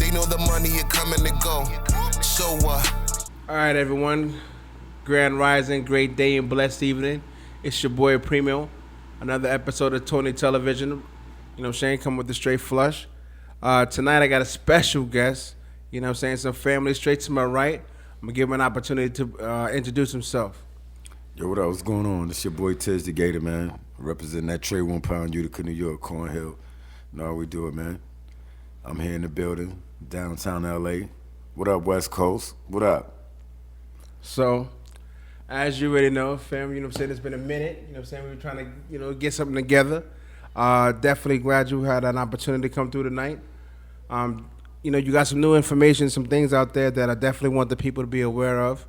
They know the money is coming to go. So what? All right, everyone. Grand Rising, great day and blessed evening. It's your boy Primo. Another episode of Tony Television. You know what I'm saying? Come with the straight flush. Tonight I got a special guest. You know what I'm saying? Some family straight to my right. I'm going to give him an opportunity to introduce himself. Yo, what up? What's going on? This your boy Tiz the Gator, man. Representing that Trey 1 Pound Utica, New York, Cornhill. You know how we do it, man. I'm here in the building, downtown LA. What up, West Coast? What up? So, as you already know, fam, you know what I'm saying? It's been a minute. You know what I'm saying? We were trying to, get something together. Definitely glad you had an opportunity to come through tonight. You got some new information, some things out there that I definitely want the people to be aware of.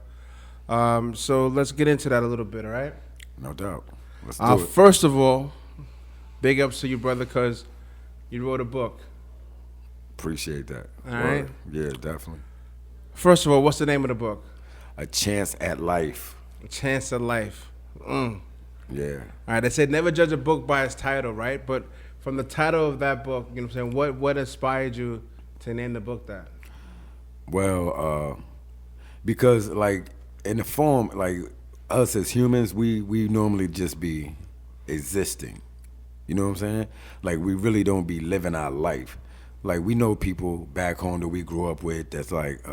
So let's get into that a little bit, all right? No doubt. Let's do it. First of all, big ups to you, brother, because you wrote a book. Appreciate that. All right? Yeah, definitely. First of all, what's the name of the book? A Chance at Life. A Chance at Life. Yeah. All right, they said never judge a book by its title, right? But from the title of that book, you know what I'm saying, what inspired you to name the book that? Well, because like in the form, like us as humans, we normally just be existing. You know what I'm saying? Like we really don't be living our life. Like we know people back home that we grew up with that's like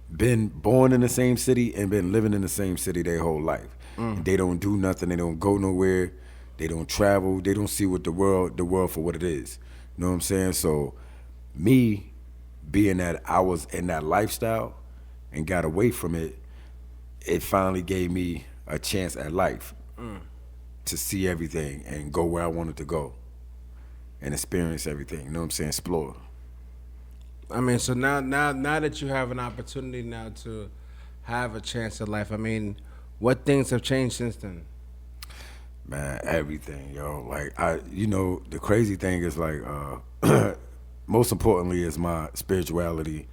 been born in the same city and been living in the same city their whole life. They don't do nothing. They don't go nowhere. They don't travel. They don't see what the world for what it is. You know what I'm saying? So me being that I was in that lifestyle and got away from it, it finally gave me a chance at life to see everything and go where I wanted to go and experience everything. You know what I'm saying? Explore. I mean, so now that you have an opportunity now to have a chance at life, I mean, what things have changed since then? Man, everything, yo. Like the crazy thing is like, most importantly is my spirituality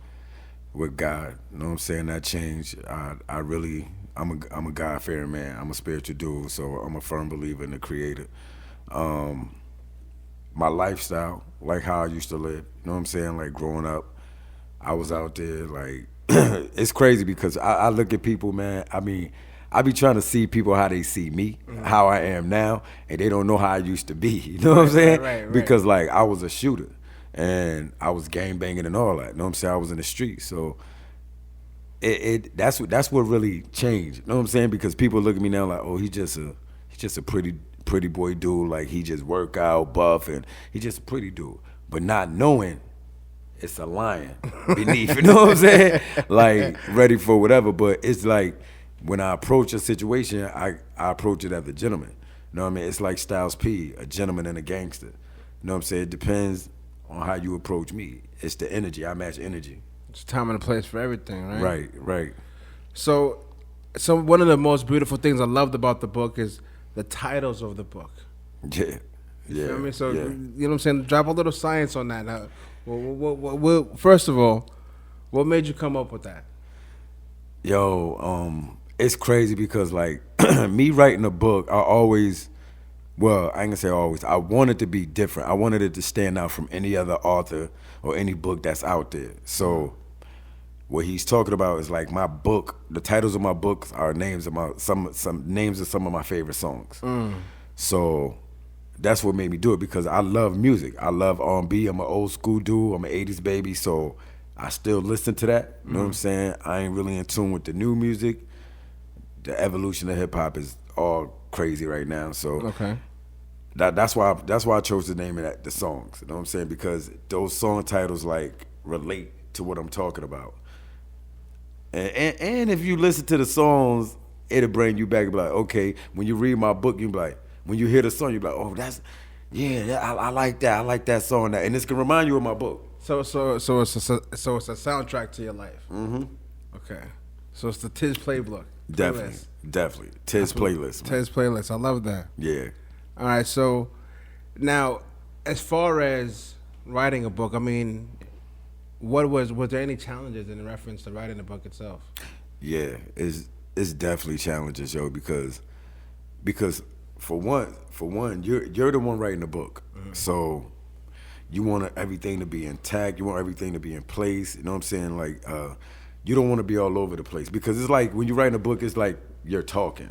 with God. You know what I'm saying? That changed. I'm a God-fearing man. I'm a spiritual dude, so I'm a firm believer in the Creator. My lifestyle, like how I used to live, you know what I'm saying? Like growing up, I was out there like, it's crazy because I look at people, man. I mean, I be trying to see people how they see me, how I am now, and they don't know how I used to be. You know what I'm saying? Right. Because like I was a shooter and I was gang banging and all that. You know what I'm saying? I was in the street, so that's what really changed. You know what I'm saying? Because people look at me now like, oh, he's just a pretty boy dude. Like he just work out, buff, and he's just a pretty dude. But not knowing it's a lion beneath. You know what I'm saying? Like ready for whatever. But it's like when I approach a situation, I approach it as a gentleman. You know what I mean? It's like Styles P, a gentleman and a gangster. You know what I'm saying? It depends on how you approach me. It's the energy. I match energy. It's time and a place for everything, right? Right. So one of the most beautiful things I loved about the book is the titles of the book. Yeah. You know what I mean? So, yeah. you know what I'm saying? Drop a little science on that. Now, first of all, what made you come up with that? Yo, it's crazy because like me writing a book, I ain't gonna say always, I wanted to be different. I wanted it to stand out from any other author or any book that's out there. So what he's talking about is like my book, the titles of my books are names of some names of some of my favorite songs. So that's what made me do it because I love music. I love R&B. I'm an old school dude. I'm an 80s baby, so I still listen to that. You know what I'm saying? I ain't really in tune with the new music. The evolution of hip hop is all crazy right now. So okay. That's why I chose the name of the songs. You know what I'm saying? Because those song titles like relate to what I'm talking about. And if you listen to the songs, it'll bring you back and be like, okay, when you read my book, you'll be like, when you hear the song, you'll be like, oh, I like that. I like that song. And this can remind you of my book. So it's a soundtrack to your life. Mm-hmm. Okay. So it's the Tiz Playbook. Definitely. Tiz playlist. Tiz playlist. I love that. Yeah. All right. So now, as far as writing a book, I mean, was there any challenges in reference to writing the book itself? Yeah, it's definitely challenges, yo, because for one, you're the one writing the book. So you want everything to be intact. You want everything to be in place. You know what I'm saying? Like, you don't want to be all over the place because it's like when you're writing a book, it's like you're talking.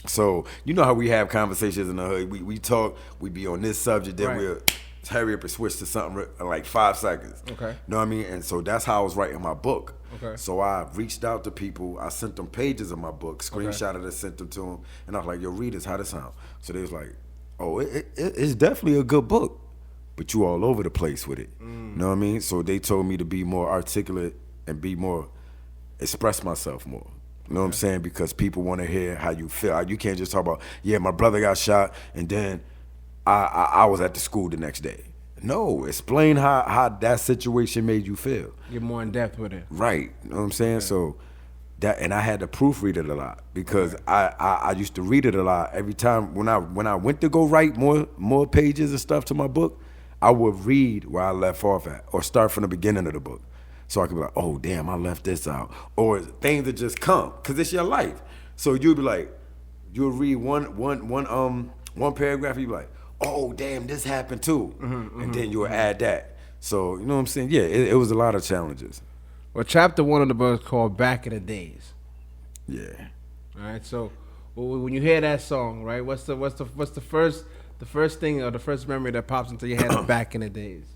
So you know how we have conversations in the hood. We talk. We be on this subject, then we'll hurry up and switch to something in like 5 seconds. Okay. You know what I mean? And so that's how I was writing my book. Okay. So I reached out to people. I sent them pages of my book, screenshotted it, sent them to them, and I was like, "Yo, read this. How this sound?" So they was like, "Oh, it's definitely a good book, but you all over the place with it." You know what I mean? So they told me to be more articulate and be more, express myself more. You know what I'm saying? Because people want to hear how you feel. You can't just talk about, yeah, my brother got shot, and then I was at the school the next day. No, explain how that situation made you feel. Get more in depth with it. Right. You know what I'm saying? So that, and I had to proofread it a lot because I used to read it a lot. Every time when I went to go write more pages and stuff to my book, I would read where I left off at or start from the beginning of the book. So I could be like, oh, damn, I left this out. Or things that just come, because it's your life. So you'll be like, you'll read one paragraph, you'll be like, oh, damn, this happened too. And then you'll add that. So, you know what I'm saying? Yeah, it was a lot of challenges. Well, chapter 1 of the book is called Back in the Days. Yeah. All right, so when you hear that song, right, what's the first thing or the first memory that pops into your head of Back in the Days?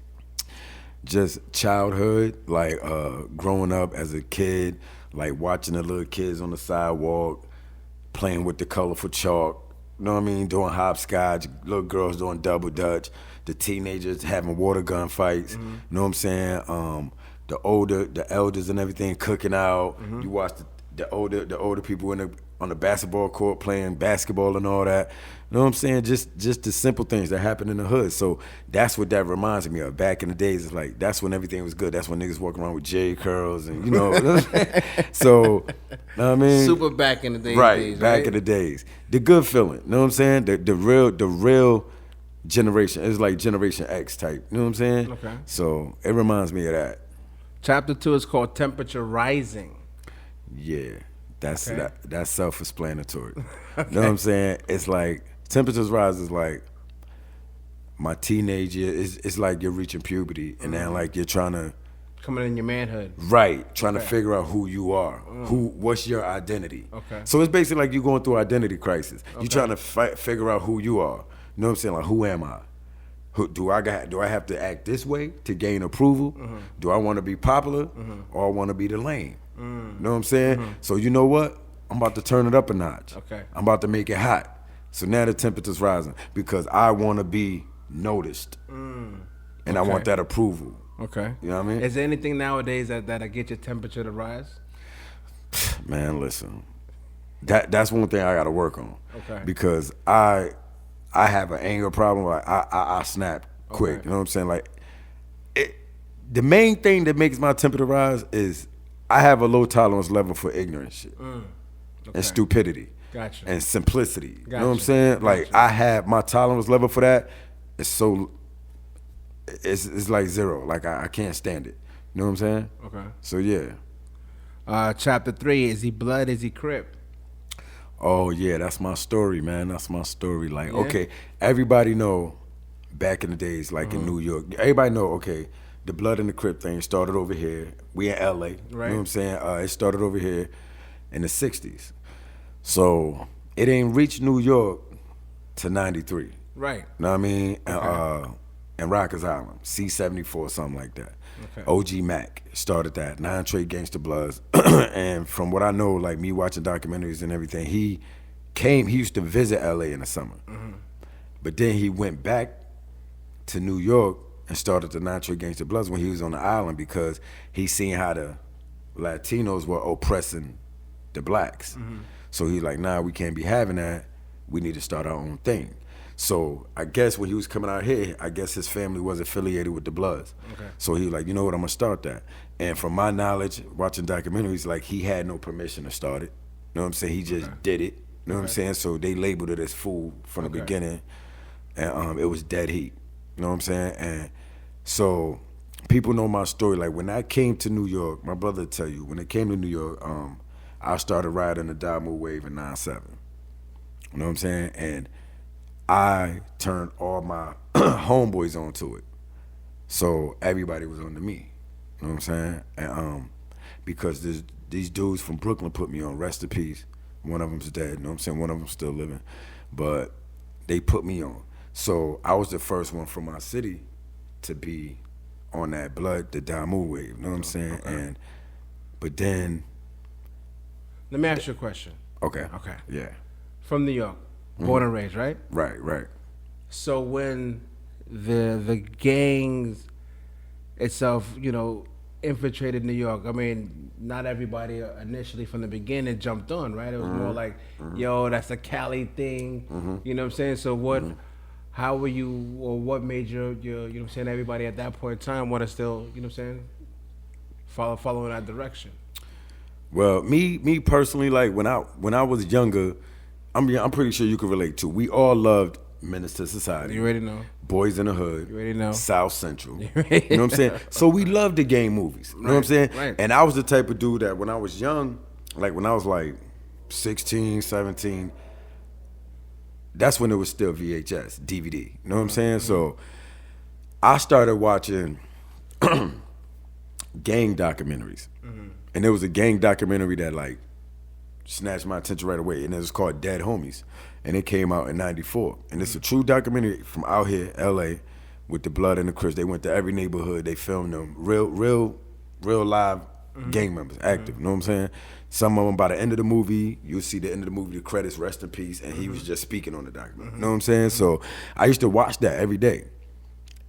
Just childhood, like growing up as a kid, like watching the little kids on the sidewalk, playing with the colorful chalk, you know what I mean, doing hopscotch, little girls doing double dutch, the teenagers having water gun fights, you know what I'm saying, the elders and everything cooking out, you watch the older people on the basketball court playing basketball and all that. You know what I'm saying? Just the simple things that happen in the hood. So that's what that reminds me of. Back in the days, it's like that's when everything was good. That's when niggas walking around with J curls and you know. So, you know what I mean? Super back in the days. Right, back in the days. The good feeling. You know what I'm saying? The real generation. It's like Generation X type. You know what I'm saying? Okay. So it reminds me of that. Chapter 2 is called Temperature Rising. Yeah. That's Okay. that's self-explanatory. You know what I'm saying? It's like temperatures rise is like my teenage year. It's like you're reaching puberty, and then like you're trying to Coming in your manhood. trying to figure out who you are, what's your identity. Okay. So it's basically like you're going through identity crisis. You're trying to figure out who you are. You know what I'm saying? Like, who am I? Do I have to act this way to gain approval? Do I want to be popular or I want to be the lame? You know what I'm saying? So you know what? I'm about to turn it up a notch. Okay. I'm about to make it hot. So now the temperature's rising because I want to be noticed. And I want that approval. Okay. You know what I mean? Is there anything nowadays that'll get your temperature to rise? Man, listen. That's one thing I got to work on. Okay. Because I have an anger problem. Like I snap quick. Okay. You know what I'm saying? Like the main thing that makes my temperature rise is I have a low tolerance level for ignorant shit and stupidity. Gotcha. And simplicity. You know what I'm Gotcha. saying? Like Gotcha. I have my tolerance level for that. It's like zero. Like I can't stand it. You know what I'm saying? Okay. So yeah. Chapter 3, is he blood, is he Crip? Oh yeah, that's my story, man. That's my story. Like, okay, everybody know back in the days, like in New York, everybody know, okay, the blood and the Crip thing started over here. We in LA. Right. You know what I'm saying? It started over here in the 60s. So it ain't reached New York to 93. Right. You know what I mean? And Rikers Island, C-74, something like that. Okay. OG Mac started that, 9 Trey Gangsta Bloods. And from what I know, like me watching documentaries and everything, he used to visit LA in the summer. But then he went back to New York and started the 9 Trey Gangsta Bloods when he was on the island because he seen how the Latinos were oppressing the blacks. So he's like, nah, we can't be having that. We need to start our own thing. So I guess when he was coming out here, I guess his family was affiliated with the Bloods. Okay. So he was like, you know what, I'm gonna start that. And from my knowledge, watching documentaries, like he had no permission to start it. You know what I'm saying? He just did it. You know what I'm saying? So they labeled it as food from the beginning. And it was dead heat. You know what I'm saying? And so people know my story. Like when I came to New York, my brother will tell you, when I came to New York, I started riding the Diamond Wave in 9-7. You know what I'm saying? And I turned all my homeboys onto it. So everybody was under me. You know what I'm saying? And because these dudes from Brooklyn put me on. Rest in peace. One of them's dead. You know what I'm saying? One of them's still living, but they put me on. So I was the first one from my city to be on that blood, the Damu wave. You know what I'm saying? Okay. But then. Let me ask you a question. Okay. Okay. Yeah. From New York, born and raised, right? Right. So when the gangs itself, infiltrated New York, I mean, not everybody initially from the beginning jumped on, right? It was more like, yo, that's a Cali thing. You know what I'm saying? So how were you, or what made you know what I'm saying, everybody at that point in time want to still, you know what I'm saying, follow in that direction? Well, me personally, like when I was younger, I'm pretty sure you could relate to. We all loved Menace to Society. You already know. Boys in the Hood. You already know. South Central. You know what I'm saying? So we loved the gang movies. You know what I'm saying? Right. And I was the type of dude that when I was young, like when I was like 16, 17, that's when it was still VHS, DVD. You know what I'm saying? So I started watching gang documentaries. And there was a gang documentary that like snatched my attention right away, and it was called Dead Homies, and it came out in '94. And it's a true documentary from out here, LA, with the Blood and the Crips. They went to every neighborhood, they filmed them, real live gang members, active. You know what I'm saying? Some of them, by the end of the movie, you'll see the end of the movie, the credits, rest in peace, and he was just speaking on the documentary. You know what I'm saying? So I used to watch that every day,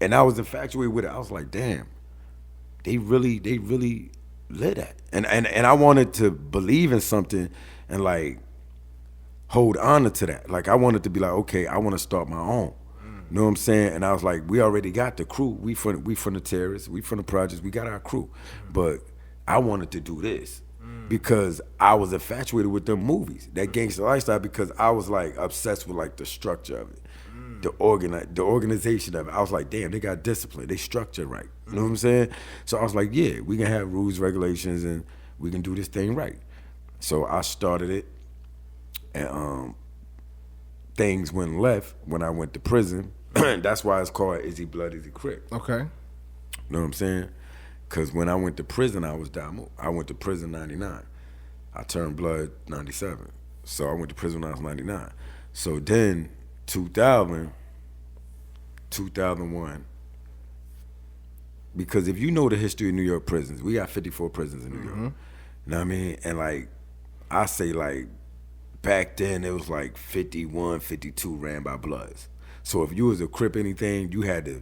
and I was infatuated with it. I was like, damn, they really lit that. And I wanted to believe in something and like hold honor to that. Like I wanted to be like, okay, I want to start my own. You know what I'm saying? And I was like, we already got the crew. We from the terrorists, we from the projects, we got our crew. But I wanted to do this because I was infatuated with them movies, that gangster lifestyle, because I was like obsessed with like the structure of it. The organization of it. I was like, damn, they got discipline. They structure right. You know what I'm saying? So I was like, yeah, we can have rules, regulations, and we can do this thing right. So I started it, and things went left when I went to prison. That's why it's called Is He Blood, Is He Crip? Okay. You know what I'm saying? Because when I went to prison, I was Damu. I went to prison 99. I turned blood 97. So I went to prison when I was 99. So then 2000, 2001, because if you know the history of New York prisons, we got 54 prisons in New York. You know what I mean? And like, I say like, back then it was like 51, 52 ran by Bloods. So if you was a Crip anything, you had to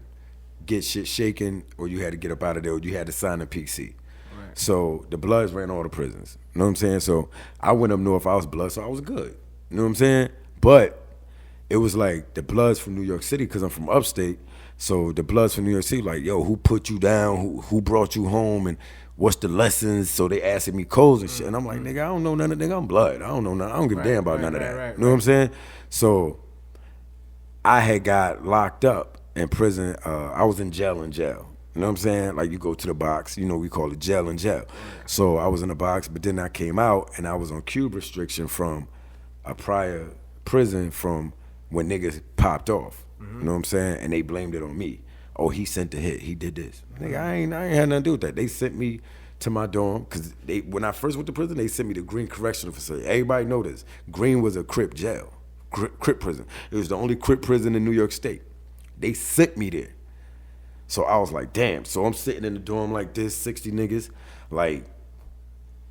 get shit shaken, or you had to get up out of there, or you had to sign a PC. Right. So the Bloods ran all the prisons. You know what I'm saying? So I went up north, I was Blood, so I was good. You know what I'm saying? But it was like the Bloods from New York City, because I'm from upstate. So the Bloods from New York City, like, yo, who put you down? Who brought you home? And what's the lessons? So they asking me codes and shit. And I'm like, nigga, I don't know none of that. Nigga, I'm Blood. I don't know nothing. I don't give a damn about none of that. You know what I'm saying? So I had got locked up in prison. I was in jail. You know what I'm saying? Like, you go to the box, we call it jail in jail. So I was in the box, but then I came out and I was on cube restriction from a prior prison from when niggas popped off. You know what I'm saying? And they blamed it on me. Oh, he sent the hit. He did this. Nigga, I ain't had nothing to do with that. They sent me to my dorm, because when I first went to prison, they sent me to Green Correctional Facility. Everybody know this. Green was a Crip jail, Crip prison. It was the only Crip prison in New York State. They sent me there. So I was like, damn. So I'm sitting in the dorm like this, 60 niggas, like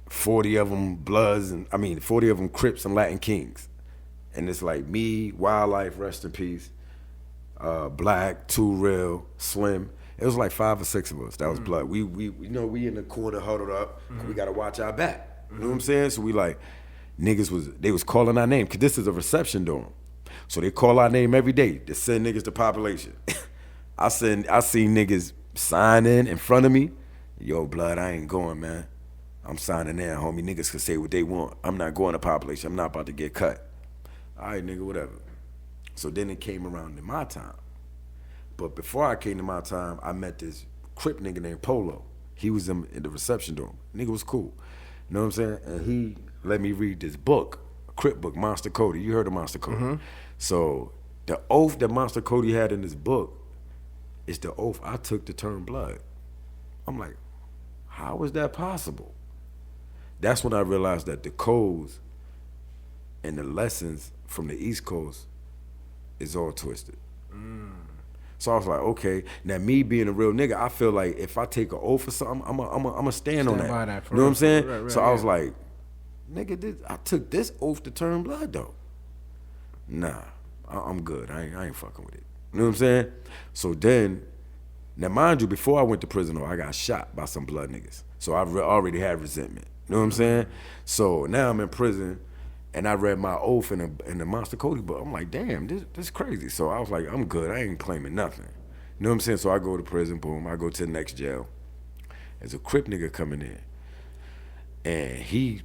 40 of them Bloods, 40 of them Crips and Latin Kings. And it's like me, Wildlife, rest in peace, Black, Too Real, Slim. It was like 5 or 6 of us. That was Blood. We in the corner huddled up. We gotta watch our back. You know what I'm saying? So we like, they was calling our name, because this is a reception dorm. So they call our name every day to send niggas to population. I seen niggas sign in front of me. Yo, Blood, I ain't going, man. I'm signing in, homie. Niggas can say what they want. I'm not going to population. I'm not about to get cut. All right, nigga, whatever. So then it came around to my time. But before I came to my time, I met this Crip nigga named Polo. He was in the reception dorm. Nigga was cool. You know what I'm saying? And he let me read this book, a Crip book, Monster Cody. You heard of Monster Cody. So the oath that Monster Cody had in this book, it's the oath I took to turn blood. I'm like, how is that possible? That's when I realized that the codes and the lessons from the East Coast is all twisted. So I was like, okay, now me being a real nigga, I feel like if I take an oath or something, I'm a stand on that. by that, You know what I'm saying? right, So I was like, nigga, I took this oath to turn blood though. Nah, I'm good. I ain't fucking with it. You know what I'm saying? So then, now mind you, before I went to prison, though, I got shot by some blood niggas. So I already had resentment. You know what I'm saying? So now I'm in prison, and I read my oath in the Monster Cody book. I'm like, damn, this is crazy. So I was like, I'm good. I ain't claiming nothing. You know what I'm saying? So I go to prison, boom. I go to the next jail. There's a Crip nigga coming in, and he,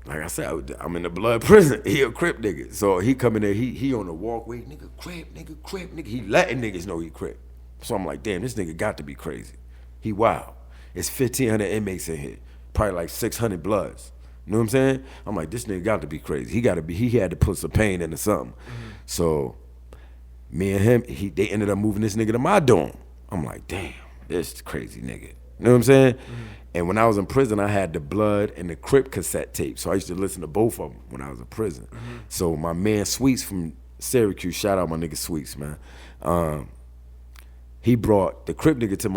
like I said, I'm in the blood prison. He a Crip nigga. So he coming there, he on the walkway, nigga, Crip, nigga. He letting niggas know he Crip. So I'm like, damn, this nigga got to be crazy. He wild. It's 1,500 inmates in here. Probably like 600 bloods. You know what I'm saying? I'm like, this nigga got to be crazy. He had to put some pain into something. So me and him, they ended up moving this nigga to my dorm. I'm like, damn, this crazy nigga. You know what I'm saying? And when I was in prison, I had the Blood and the Crip cassette tape. So I used to listen to both of them when I was in prison. So my man Sweets from Syracuse, shout out my nigga Sweets, man. He brought the Crip nigga to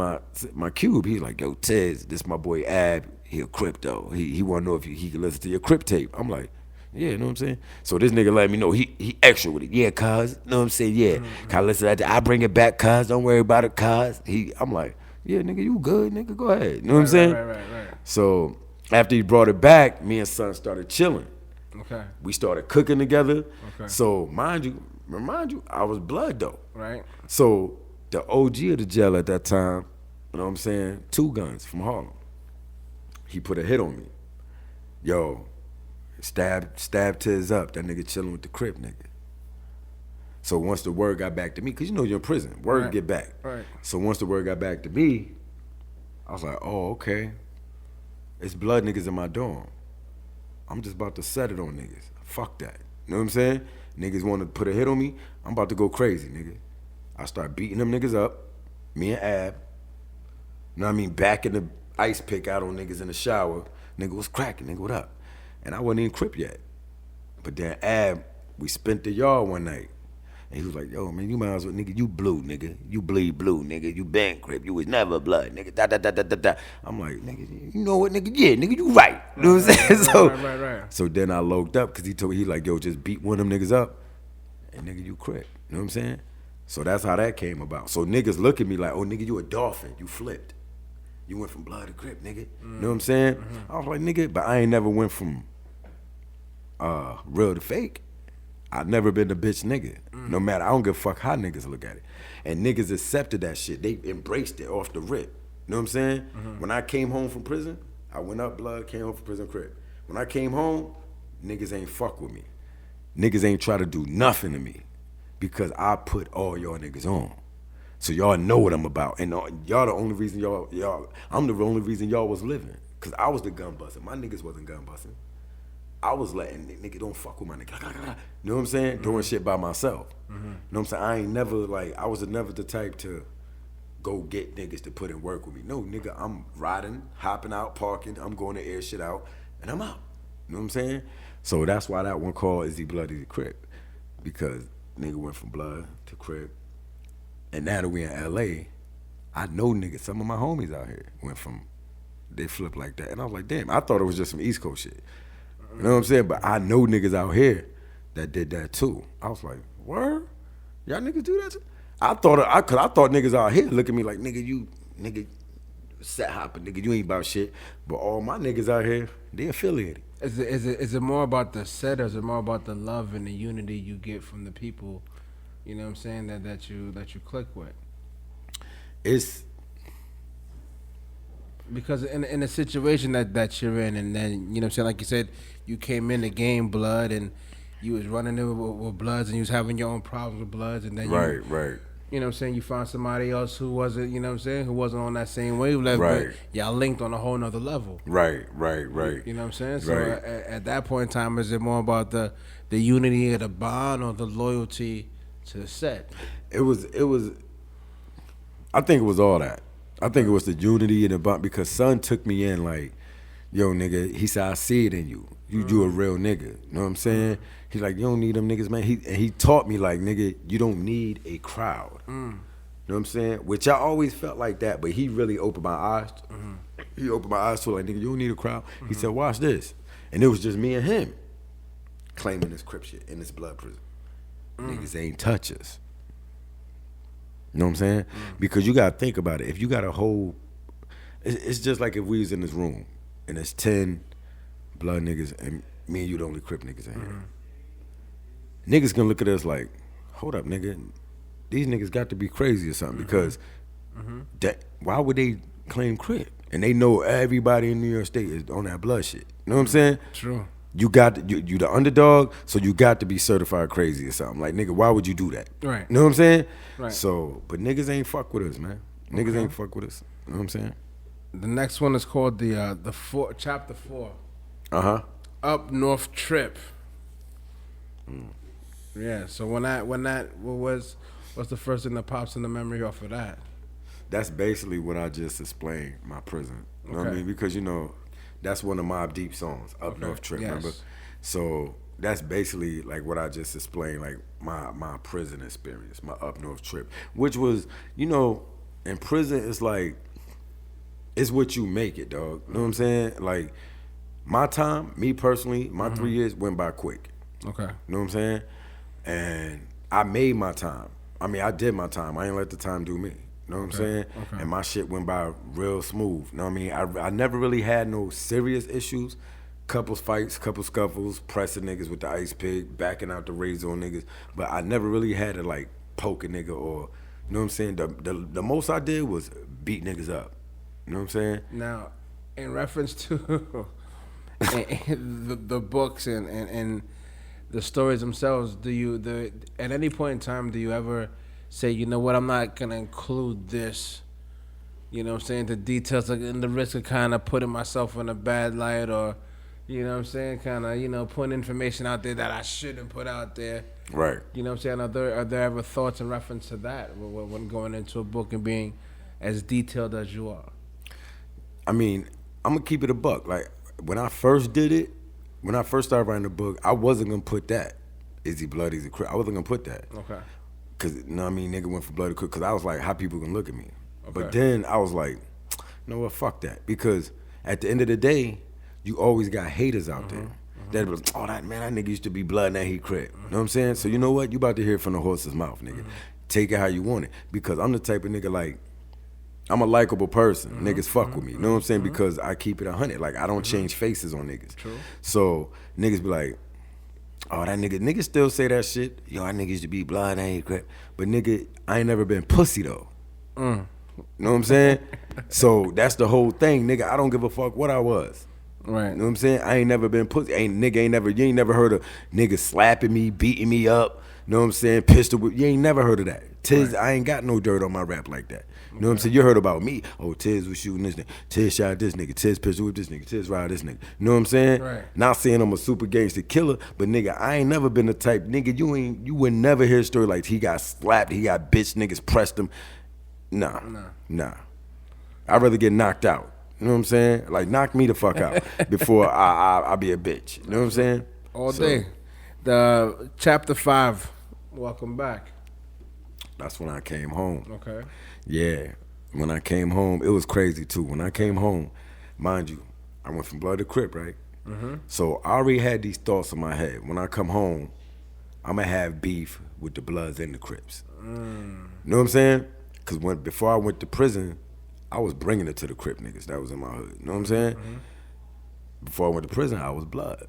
my cube. He's like, yo, Tiz, this my boy Ab. He a Crip though. He want to know if he can listen to your Crip tape. I'm like, yeah, you know what I'm saying? So this nigga let me know he extra with it. Yeah, cuz. You know what I'm saying? Yeah. Can I listen to that? I bring it back, cuz. Don't worry about it, cuz. I'm like, yeah, nigga, you good, nigga. Go ahead. You know what I'm saying? Right. So after he brought it back, me and son started chilling. Okay. We started cooking together. Okay. So remind you, I was blood though. Right. So the OG of the jail at that time, you know what I'm saying? 2 Guns from Harlem. He put a hit on me. Yo, stabbed Tiz up. That nigga chilling with the Crip nigga. So once the word got back to me, because you know you're in prison, word get back. Right. So once the word got back to me, I was like, oh, okay. It's blood niggas in my dorm. I'm just about to set it on niggas. Fuck that. You know what I'm saying? Niggas want to put a hit on me, I'm about to go crazy, nigga. I start beating them niggas up, me and Ab. You know what I mean? Back in the ice pick out on niggas in the shower. Nigga was cracking, nigga, what up? And I wasn't even Crip yet. But then Ab, we spent the yard one night. And he was like, yo, man, you might as well, nigga, you blue, nigga. You bleed blue, nigga. You been Crip. You was never blood, nigga. Da. I'm like, nigga, you know what, nigga? Yeah, nigga, you right. You know what I'm saying? Right. So then I logged up because he told me, he like, yo, just beat one of them niggas up. And nigga, you Crip. You know what I'm saying? So that's how that came about. So niggas look at me like, oh, nigga, you a dolphin. You flipped. You went from blood to Crip, nigga. You know what I'm saying? I was like, nigga, but I ain't never went from real to fake. I never been a bitch nigga. No matter, I don't give a fuck how niggas look at it. And niggas accepted that shit. They embraced it off the rip. You know what I'm saying? When I came home from prison, I went up blood, came home from prison, Crip. When I came home, niggas ain't fuck with me. Niggas ain't try to do nothing to me because I put all y'all niggas on. So y'all know what I'm about. And y'all the only reason I'm the only reason y'all was living. Cause I was the gun busting. My niggas wasn't gun busting. I was letting nigga don't fuck with my nigga. You know what I'm saying? Doing shit by myself. You know what I'm saying? I ain't never I was never the type to go get niggas to put in work with me. No, nigga, I'm riding, hopping out, parking, I'm going to air shit out, and I'm out. You know what I'm saying? So that's why that one called Is He Blood, Is He Crip? Because nigga went from blood to Crip. And now that we in LA, I know niggas, some of my homies out here they flip like that. And I was like, damn, I thought it was just some East Coast shit. You know what I'm saying? But I know niggas out here that did that too. I was like, word? Y'all niggas do that too? I thought niggas out here look at me like, nigga, set hopping, nigga, you ain't about shit. But all my niggas out here, they affiliated. Is it more about the set, or is it more about the love and the unity you get from the people, you know what I'm saying, that you click with? It's because in a situation that you're in, and then, you know what I'm saying, like you said, you came in the game blood, and you was running in with bloods, and you was having your own problems with bloods, and then right. You know what I'm saying, you found somebody else who wasn't, you know what I'm saying, who wasn't on that same wavelength, right. But y'all linked on a whole nother level. Right. You know what I'm saying? So right. at that point in time, is it more about the unity of the bond or the loyalty to the set? It was I think it was all that. I think it was the unity and the bump because son took me in like, yo, nigga, he said, I see it in you. You a real nigga. You know what I'm saying? He's like, you don't need them niggas, man. He taught me like, nigga, you don't need a crowd. You know what I'm saying? Which I always felt like that, but he really opened my eyes. He opened my eyes to like, nigga, you don't need a crowd. He said, watch this. And it was just me and him claiming this crip shit in this blood prison. Niggas ain't touch us. You know what I'm saying? Because you gotta think about it. If you got a whole, it's just like if we was in this room and there's 10 blood niggas and me and you the only crip niggas in here. Niggas gonna look at us like, hold up, nigga. These niggas got to be crazy or something because that why would they claim crip? And they know everybody in New York State is on that blood shit. You know what I'm saying? True. You got you the underdog, so you got to be certified crazy or something. Like, nigga, why would you do that? Right. You know what I'm saying? Right. So, but niggas ain't fuck with us, man. Niggas ain't fuck with us. You know what I'm saying? The next one is called chapter 4. Up North Trip. Yeah. So what's the first thing that pops in the memory off of that? That's basically what I just explained. My prison. You know what I mean? Because that's one of Mobb Deep songs, Up North Trip. Yes. Remember? So that's basically like what I just explained, like my prison experience, my Up North Trip, which was, in prison it's like it's what you make it, dog. You know what I'm saying? Like my time, me personally, my 3 years went by quick. Okay. You know what I'm saying? And I made my time. I mean, I did my time. I ain't let the time do me. You know what I'm saying? Okay. And my shit went by real smooth. You know what I mean? I never really had no serious issues. Couple fights, couple scuffles, pressing niggas with the ice pick, backing out the razor on niggas. But I never really had to like poke a nigga or, you know what I'm saying? The most I did was beat niggas up. You know what I'm saying? Now, in reference to the books and the stories themselves, at any point in time do you ever say, you know what, I'm not gonna include this, you know what I'm saying, the details and the risk of kind of putting myself in a bad light, or you know what I'm saying, kind of putting information out there that I shouldn't put out there, Right. you know what I'm saying? Are there ever thoughts in reference to that when going into a book and being as detailed as you are? I mean, I'm gonna keep it a buck. Like when I first did it, when I first started writing the book, I wasn't gonna put that. Is he blood? Is he crip? I wasn't gonna put that. Okay. Cause you know what I mean, nigga went from blood to crip. Cause I was like, how people gonna look at me? Okay. But then I was like, you know what? Fuck that. Because at the end of the day, you always got haters out there. That was, oh that nigga used to be blood, now he crip. You know what I'm saying? So you know what? You about to hear it from the horse's mouth, nigga. Take it how you want it. Because I'm the type of nigga like, I'm a likable person. Niggas fuck with me. You know what I'm saying? Because I keep it 100. Like, I don't change faces on niggas. True. So, niggas be like, oh, that nigga, niggas still say that shit. Yo, that nigga used to be blood, I ain't crap. But nigga, I ain't never been pussy, though. You know what I'm saying? So, that's the whole thing, nigga. I don't give a fuck what I was. Right. You know what I'm saying? I ain't never been pussy. You ain't never heard of niggas slapping me, beating me up. You know what I'm saying? Pistol whip. You ain't never heard of that. Tiz, I ain't got no dirt on my rap like that. You know what I'm saying? You heard about me. Oh, Tiz was shooting this nigga. Tiz shot this nigga. Tiz pistol whip this nigga. Tiz ride this nigga. You know what I'm saying? Right. Not saying I'm a super gangster killer, but nigga, I ain't never been the type, nigga, you would never hear a story like he got slapped, he got bitch niggas pressed him. Nah. I'd rather get knocked out. You know what I'm saying? Like, knock me the fuck out before I be a bitch. You know what I'm saying? All day. The chapter 5, welcome back. That's when I came home. Okay. Yeah. When I came home, it was crazy too. When I came home, mind you, I went from blood to crip, right? So I already had these thoughts in my head. When I come home, I'm going to have beef with the Bloods and the Crips. You know what I'm saying? Because before I went to prison, I was bringing it to the Crip niggas. That was in my hood. You know what I'm saying? Before I went to prison, I was blood.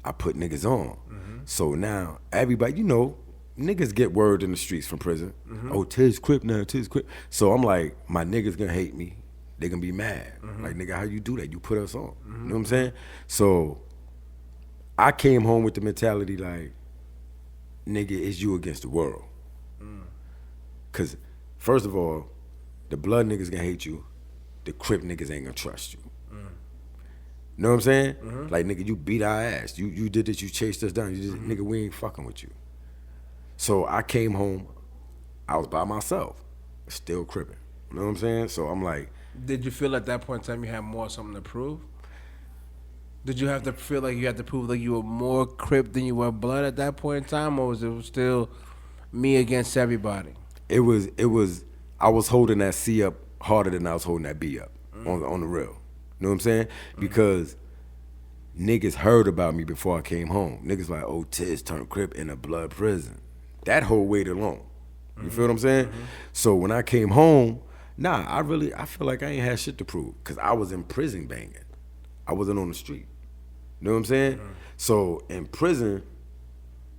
I put niggas on. So now, everybody, niggas get word in the streets from prison. Oh, Tiz Crip now, Tiz Crip. So I'm like, my niggas gonna hate me. They gonna be mad. Like, nigga, how you do that? You put us on. You know what I'm saying? So I came home with the mentality like, nigga, it's you against the world. Cause first of all, the blood niggas gonna hate you. The Crip niggas ain't gonna trust you. You know what I'm saying? Like, nigga, you beat our ass. You did this, you chased us down. Nigga, we ain't fucking with you. So I came home, I was by myself. still cripping. You know what I'm saying? So I'm like, Did you feel at that point in time you had more something to prove? Did you have to feel like you had to prove like you were more Crip than you were Blood at that point in time, or was it still me against everybody? it was I was holding that C up harder than I was holding that B up on the real. You know what I'm saying? Because niggas heard about me before I came home. Niggas like, oh, Tiz turned Crip in a Blood prison. That whole weight alone. You feel what I'm saying? So when I came home, I feel like I ain't had shit to prove because I was in prison banging. I wasn't on the street. You know what I'm saying? So in prison,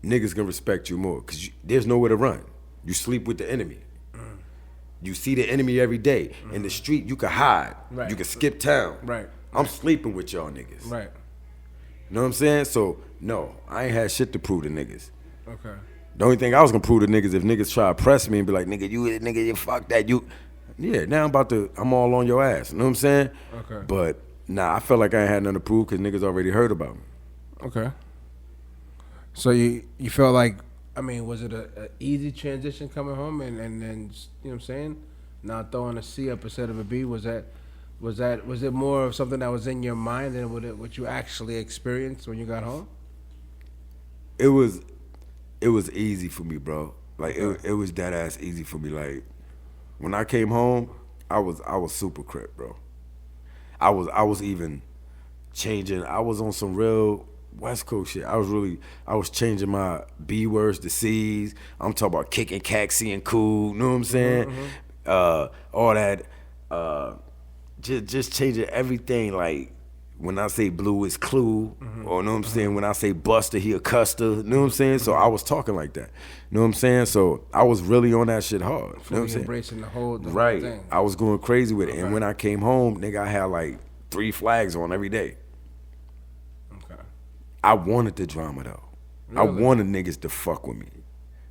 niggas can respect you more because there's nowhere to run. You sleep with the enemy. You see the enemy every day. In the street, you can hide. Right. You can skip town. Right. I'm sleeping with y'all niggas. Right. You know what I'm saying? So, no, I ain't had shit to prove to niggas. Okay. The only thing I was gonna prove to niggas if niggas try to press me and be like, nigga, you fuck that, yeah, now I'm all on your ass. You know what I'm saying? Okay. But, I felt like I ain't had nothing to prove because niggas already heard about me. Okay. So you felt like, I mean, was it a easy transition coming home and then, you know what I'm saying? Now throwing a C up instead of a B, was it more of something that was in your mind than what you actually experienced when you got home? It was easy for me, bro. Like it was that ass easy for me. Like when I came home, I was super Crip, bro. I was even changing. I was on some real West Coast shit. I was changing my B words to C's. I'm talking about kicking, caxy, and cool. You know what I'm saying? All that. Just changing everything. Like when I say blue, it's clue. Or you know what I'm saying? When I say Buster, he a Custer. You know what I'm saying? So I was talking like that. You know what I'm saying? So I was really on that shit hard. You know what I'm saying? Embracing the whole Right. thing. I was going crazy with it. And when I came home, nigga, I had like 3 flags on every day. Okay. I wanted the drama though. I Really? wanted niggas to fuck with me.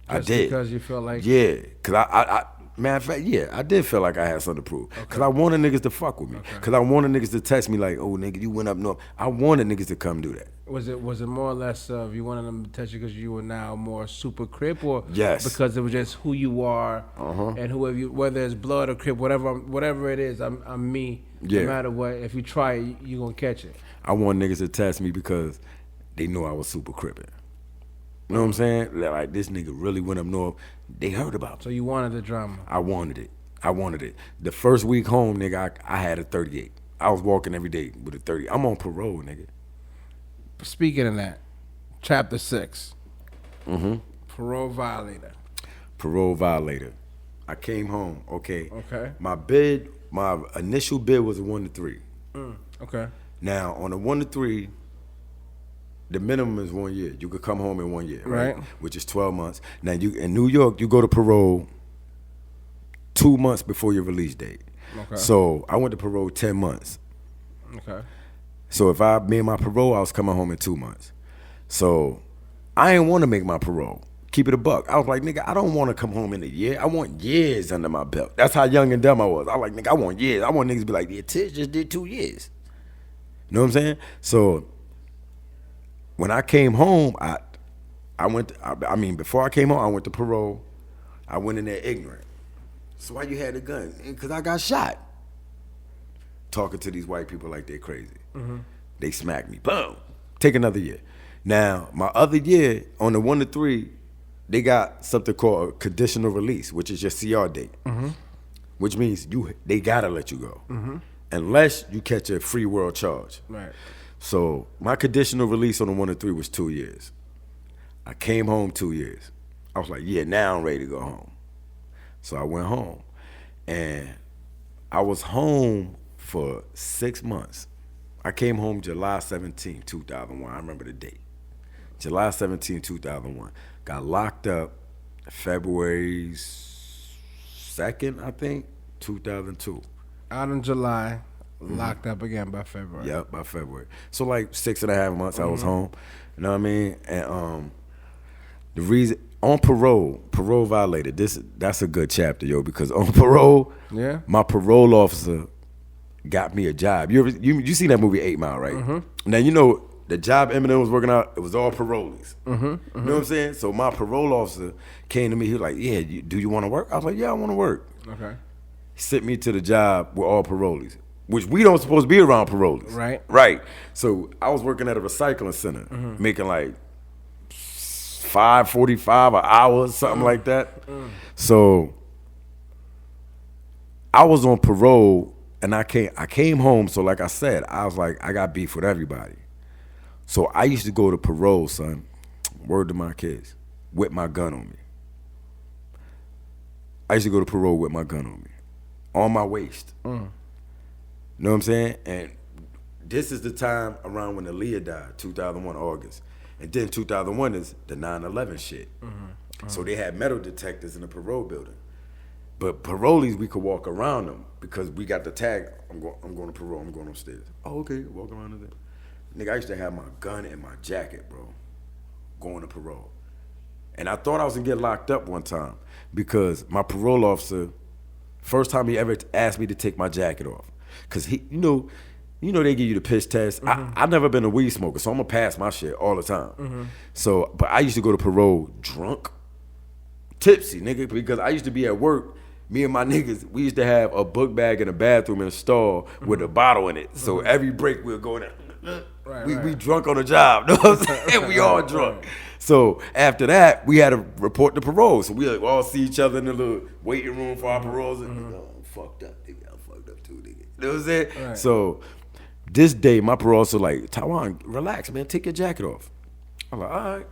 I Just did. because you felt like Yeah, cause I matter of fact, yeah, I did feel like I had something to prove. Cause I wanted niggas to fuck with me. Cause I wanted niggas to text me like, oh nigga, you went up north. I wanted niggas to come do that. Was it more or less of you wanted them to touch you because you were now more super Crip, or Yes. because it was just who you are and whether it's Blood or Crip, whatever it is, I'm me. Yeah. No matter what, if you try it, you gonna catch it. I want niggas to test me because they know I was super crippin'. You know what I'm saying? Like this nigga really went up north. They heard about me. So you wanted the drama. I wanted it. The first week home, nigga, I had a 38. I was walking every day with a 30. I'm on parole, nigga. Speaking of that, chapter 6. Parole violator. Parole violator. I came home, okay. Okay. My initial bid was a 1 to 3. Okay. Now, on a 1 to 3, the minimum is 1 year. You could come home in 1 year, right? Which is 12 months. Now, in New York, you go to parole 2 months before your release date. Okay. So I went to parole 10 months. Okay. So if I made my parole, I was coming home in 2 months. So I didn't want to make my parole. Keep it a buck. I was like, nigga, I don't want to come home in a year. I want years under my belt. That's how young and dumb I was. I was like, nigga, I want years. I want niggas to be like, yeah, Tiz just did 2 years. You know what I'm saying? So when I came home, before I came home, I went to parole. I went in there ignorant. So why you had a gun? Because I got shot. Talking to these white people like they're crazy. They smacked me. Boom. Take another year. Now, my other year, on the 1 to 3, they got something called a conditional release, which is your CR date. Which means they gotta let you go. Unless you catch a free world charge. Right. So my conditional release on the 1 to 3 was 2 years. I came home 2 years. I was like, yeah, now I'm ready to go home. So I went home. And I was home for 6 months. I came home July 17, 2001. I remember the date. July 17, 2001. Got locked up February 2nd, I think, 2002. Out in July, locked up again by February. Yep, by February. So like 6.5 months I was home. You know what I mean? And the reason on parole violated. That's a good chapter, yo, because on parole, my parole officer got me a job. You see that movie 8 Mile, right? Now you know the job Eminem was working out, it was all parolees. You know what I'm saying? So my parole officer came to me. He was like, "Yeah, do you want to work?" I was like, "Yeah, I want to work." Okay. He sent me to the job with all parolees, which we don't supposed to be around parolees. Right. Right. So I was working at a recycling center, making like $5.45 an hour, something like that. So I was on parole, and I came home. So like I said, I was like, I got beef with everybody. So I used to go to parole, son. Word to my kids, with my gun on me. I used to go to parole with my gun on me, on my waist. You know what I'm saying? And this is the time around when Aaliyah died, 2001 August. And then 2001 is the 9/11 shit. So they had metal detectors in the parole building. But parolees, we could walk around them because we got the tag. I'm going to parole. I'm going upstairs. Oh, okay. Walk around there. Nigga, I used to have my gun in my jacket, bro, going to parole. And I thought I was going to get locked up one time because my parole officer, first time he ever asked me to take my jacket off. Because he, you know they give you the piss test. I've never been a weed smoker, so I'm going to pass my shit all the time. So, but I used to go to parole drunk, tipsy, nigga, because I used to be at work. Me and my niggas, we used to have a book bag in a bathroom in a stall with a bottle in it. So every break we'll go in there. We drunk on the job, know what I'm saying? We all drunk. So after that, we had to report to parole. So we all see each other in the little waiting room for our paroles. And, oh, I'm fucked up, nigga. I'm fucked up too, nigga. You know what I'm saying? Right. So this day, my parole officer like, Taiwan, relax, man. Take your jacket off. I'm like, all right.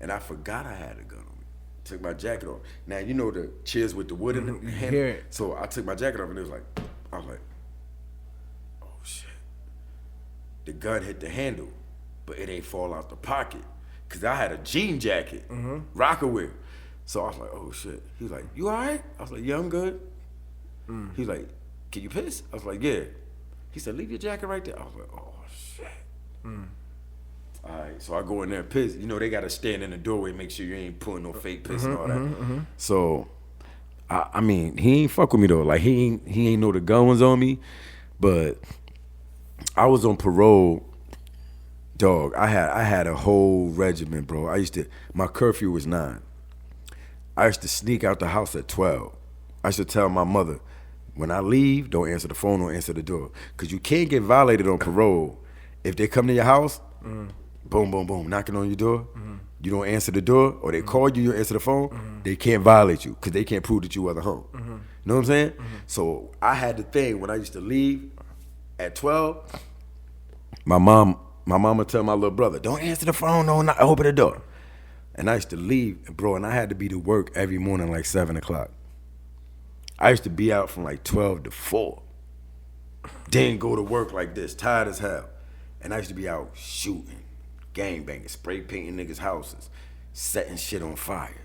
And I forgot I had a gun on me. Took my jacket off. Now, you know the chairs with the wood in the handle? Yeah. So I took my jacket off and it was like, I was like, oh, shit. The gun hit the handle, but it ain't fall out the pocket. Cause I had a jean jacket, rocker wear. So I was like, oh shit. He was like, you all right? I was like, yeah, I'm good. He's like, can you piss? I was like, yeah. He said, leave your jacket right there. I was like, oh shit. All right, so I go in there and piss. You know, they gotta stand in the doorway, make sure you ain't pulling no fake piss and all that. So, I mean, he ain't fuck with me though. Like he ain't know the gun was on me, but I was on parole. Dog, I had a whole regimen, bro. My curfew was 9. I used to sneak out the house at 12. I used to tell my mother, when I leave, don't answer the phone, don't answer the door. Because you can't get violated on parole. If they come to your house, boom, boom, boom, knocking on your door, you don't answer the door, or they call you, you don't answer the phone, they can't violate you because they can't prove that you wasn't home. You know what I'm saying? So I had the thing when I used to leave at 12, my mom would tell my little brother, don't answer the phone, don't open the door. And I used to leave, bro, and I had to be to work every morning like 7 o'clock. I used to be out from like 12 to 4. Then go to work like this, tired as hell. And I used to be out shooting, gangbanging, spray painting niggas' houses, setting shit on fire.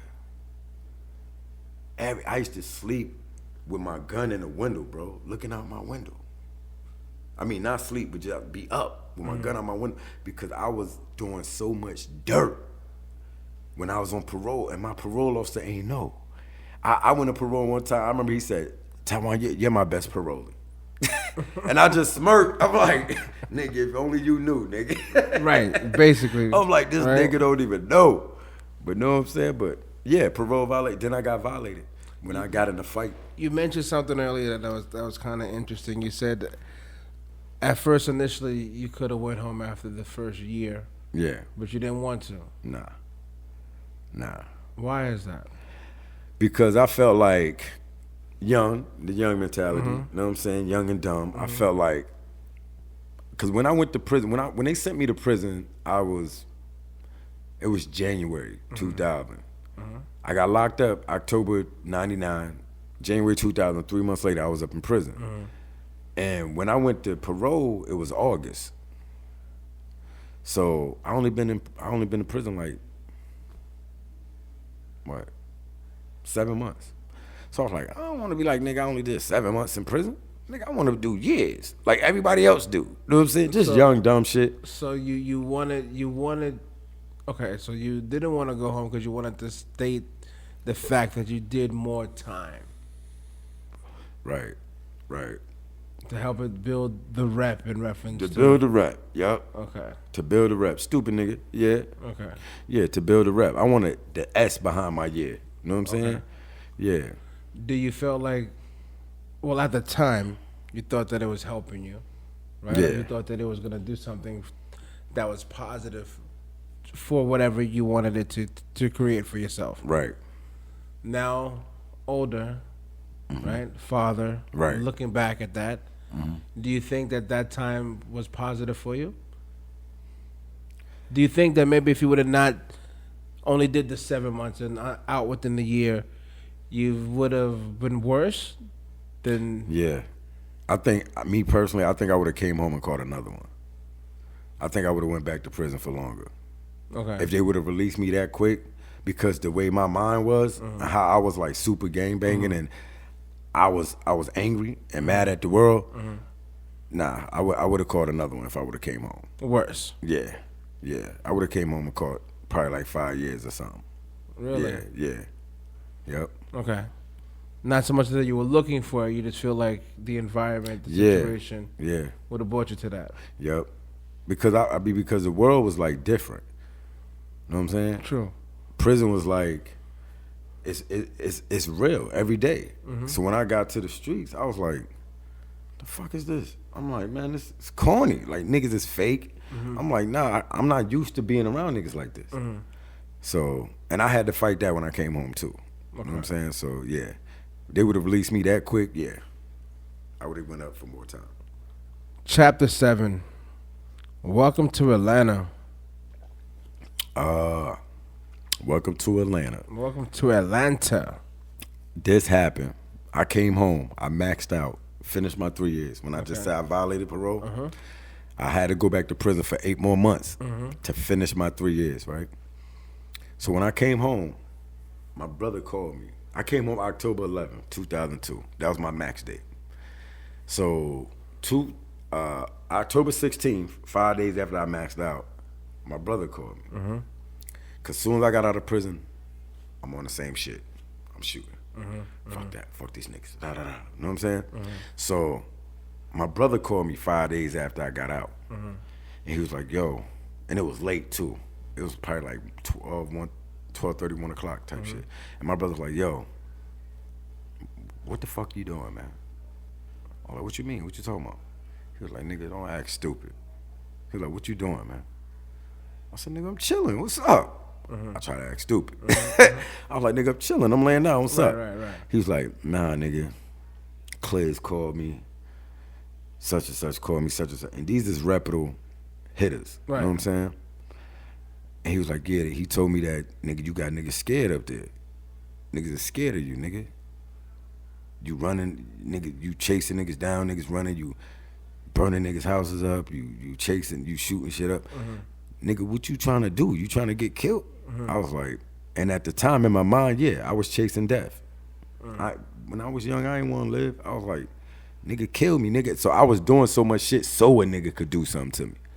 I used to sleep with my gun in the window, bro, looking out my window. I mean, not sleep, but just be up with my gun out my window because I was doing so much dirt when I was on parole, and my parole officer ain't know. I went to parole one time. I remember he said, Taiwan, you're my best parolee. And I just smirked. I'm like, nigga, if only you knew, nigga. Right, basically. I'm like, this nigga don't even know. But know what I'm saying? But yeah, parole violated. Then I got violated when I got in a fight. You mentioned something earlier that was kind of interesting. You said that at first, initially, you could have went home after the first year. Yeah. But you didn't want to. Nah. Why is that? Because I felt like the young mentality, you know what I'm saying, young and dumb. I felt like, because when I went to prison, when they sent me to prison, it was January 2000. I got locked up October 99, January 2000, 3 months later, I was up in prison. And when I went to parole, it was August. So I only been in prison like, 7 months. So I was like, I don't want to be like, nigga, I only did 7 months in prison. Nigga, I want to do years, like everybody else do. You know what I'm saying? Just young, dumb shit. So you wanted, okay, so you didn't want to go home because you wanted to state the fact that you did more time. Right. To help it build the rep in reference To to build the rep, yup. Okay. To build the rep. Stupid nigga, yeah. Okay. Yeah, to build the rep. I wanted the S behind my year. You know what I'm saying? Okay. Yeah. Do you feel like, well, at the time, you thought that it was helping you, right? Yeah. You thought that it was gonna do something that was positive for whatever you wanted it to create for yourself. Right. Now, older, right, father, Right. looking back at that, do you think that that time was positive for you? Do you think that maybe if you would have not only did the 7 months and out within the year, you would have been worse than? Yeah. I think, me personally, I think I would have came home and caught another one. I think I would have went back to prison for longer. Okay. If they would have released me that quick, because the way my mind was, how I was like super gang banging, and I was angry and mad at the world. Nah, I would have caught another one if I would have came home. Worse. Yeah, yeah. I would have came home and caught probably like 5 years or something. Really? Yeah. Yep. Okay. Not so much that you were looking for it, you just feel like the environment, the Yeah. situation Yeah. would have brought you to that. Yep. Because because the world was like different. You know what I'm saying? True. Prison was like, it's real every day. So when I got to the streets, I was like, the fuck is this? I'm like, man, this is corny. Like, niggas is fake. I'm like, nah, I'm not used to being around niggas like this. So, and I had to fight that when I came home too. You know what I'm saying? So yeah, they would have released me that quick. Yeah, I would have went up for more time. Chapter 7. Welcome to Atlanta. Welcome to Atlanta. Welcome to Atlanta. This happened. I came home. I maxed out. Finished my 3 years. When I just said I violated parole, I had to go back to prison for 8 more months to finish my 3 years, right? So when I came home, my brother called me. I came home October 11th, 2002. That was my max date. So October 16th, 5 days after I maxed out, my brother called me. Because soon as I got out of prison, I'm on the same shit. I'm shooting. Fuck that. Fuck these niggas. Da, da, da. You know what I'm saying? So my brother called me 5 days after I got out. And he was like, yo, and it was late too. It was probably like 12:30, 1 o'clock type shit. And my brother was like, yo, what the fuck you doing, man? I'm like, what you mean? What you talking about? He was like, nigga, don't act stupid. He was like, what you doing, man? I said, nigga, I'm chilling. What's up? I try to act stupid. I was like, nigga, I'm chilling. I'm laying down. What's up? Right. He was like, nah, nigga. Clay's called me. Such and such called me. Such and such. And these is reputable hitters. Right. You know what I'm saying? And he was like, yeah, he told me that, nigga, you got niggas scared up there. Niggas are scared of you, nigga. You running, nigga, you chasing niggas down, niggas running, you burning niggas' houses up, you chasing, you shooting shit up. Nigga, what you trying to do? You trying to get killed? I was like, and at the time in my mind, yeah, I was chasing death. When I was young, I didn't want to live. I was like, nigga, kill me, nigga. So I was doing so much shit so a nigga could do something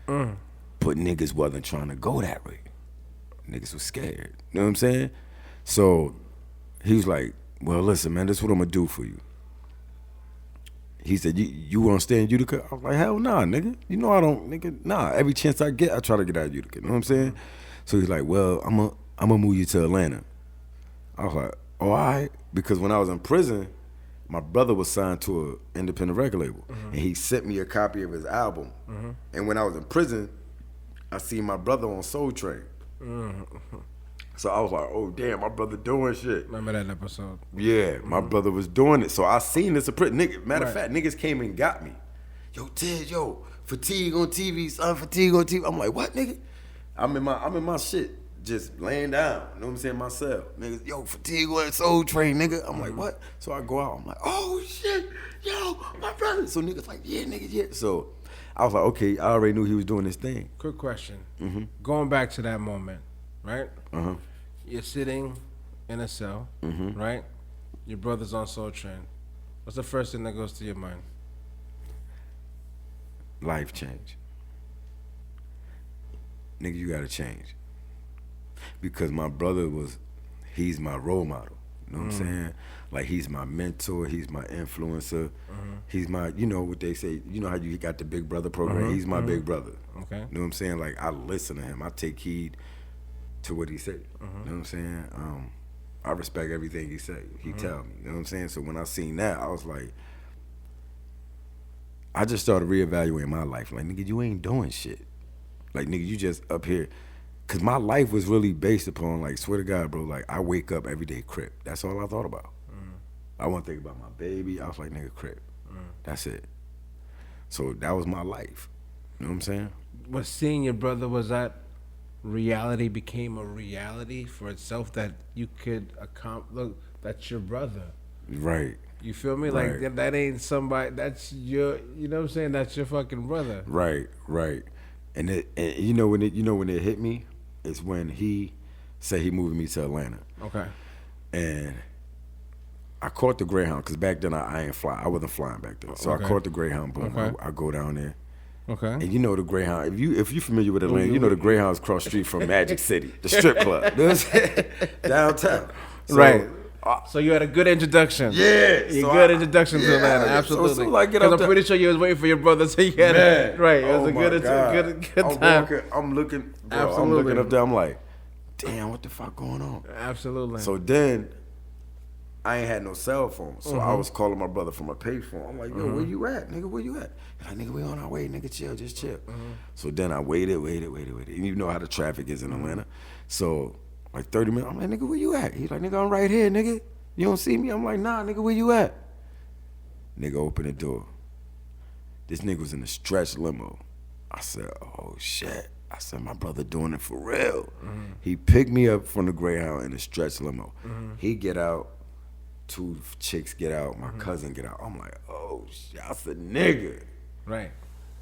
to me. But niggas wasn't trying to go that way. Niggas was scared. You know what I'm saying? So he was like, well, listen, man, this is what I'm going to do for you. He said, you want to stay in Utica? I was like, hell nah, nigga. You know I don't, nigga. Nah, every chance I get, I try to get out of Utica. You know what I'm saying? So he's like, well, I'm going to move you to Atlanta. I was like, oh, all right. Because when I was in prison, my brother was signed to an independent record label. And he sent me a copy of his album. And when I was in prison, I seen my brother on Soul Train. So I was like, oh, damn, my brother doing shit. Remember that episode? Yeah, my brother was doing it. So I seen this. Nigga, matter of fact, niggas came and got me. Yo, Ted, yo, Fatigue on TV, son, Fatigue on TV. I'm like, what, nigga? I'm in my shit, just laying down. You know what I'm saying? Myself. Niggas, yo, Fatigue on Soul Train, nigga. I'm like, what? So I go out. I'm like, oh, shit, yo, my brother. So niggas like, yeah, nigga, yeah. So I was like, okay, I already knew he was doing this thing. Quick question. Going back to that moment, right? You're sitting in a cell, right? Your brother's on Soul Train. What's the first thing that goes to your mind? Life change. Nigga, you gotta change. Because my brother he's my role model. You know what I'm saying? Like, he's my mentor. He's my influencer. He's my, you know what they say, you know how you got the Big Brother program? He's my big brother. Okay. You know what I'm saying? Like, I listen to him. I take heed to what he said. You know what I'm saying? I respect everything he say. He tell me. You know what I'm saying? So when I seen that, I was like, I just started reevaluating my life. Like, nigga, you ain't doing shit. Like, nigga, you just up here. Cause my life was really based upon, like, swear to God, bro, like, I wake up every day crip. That's all I thought about. I wasn't thinking about my baby. I was like, nigga, crip. That's it. So that was my life. You know what I'm saying? Was seeing your brother, was that reality became a reality for itself, that you could accomplish? Look, that's your brother. Right. You feel me? Right. Like, that ain't somebody, that's your, you know what I'm saying? That's your fucking brother. Right. And you know when it hit me, it's when he said he moved me to Atlanta. Okay. And I caught the Greyhound, because back then I wasn't flying back then. So Okay. I caught the Greyhound, boom. Okay. I go down there. Okay. And you know the Greyhound, if you familiar with Atlanta, you know the Greyhound's cross street from Magic City, the strip club. You know what I'm saying? Downtown. So, Right. So you had a good introduction. Yeah. A good introduction to Atlanta. Yeah. Absolutely. So I get Because up I'm there. pretty sure you was waiting for your brother, so you had it. Right. It was Oh a my good God. time. I'm looking, bro, I'm Absolutely. looking up there, I'm like, damn, what the fuck going on? Absolutely. So then, I ain't had no cell phone, so I was calling my brother from a payphone. I'm like, yo, where you at, nigga? Where you at? He's like, nigga, we on our way, nigga, chill, just chill. So then I waited. And you know how the traffic is in Atlanta. So, like 30 minutes, I'm like, nigga, where you at? He's like, nigga, I'm right here, nigga. You don't see me? I'm like, nah, nigga, where you at? Nigga, open the door. This nigga was in a stretch limo. I said, oh, shit. I said, my brother doing it for real. He picked me up from the Greyhound in a stretch limo. He get out. 2 chicks get out. My cousin get out. I'm like, oh, shit. I said, nigga. Right.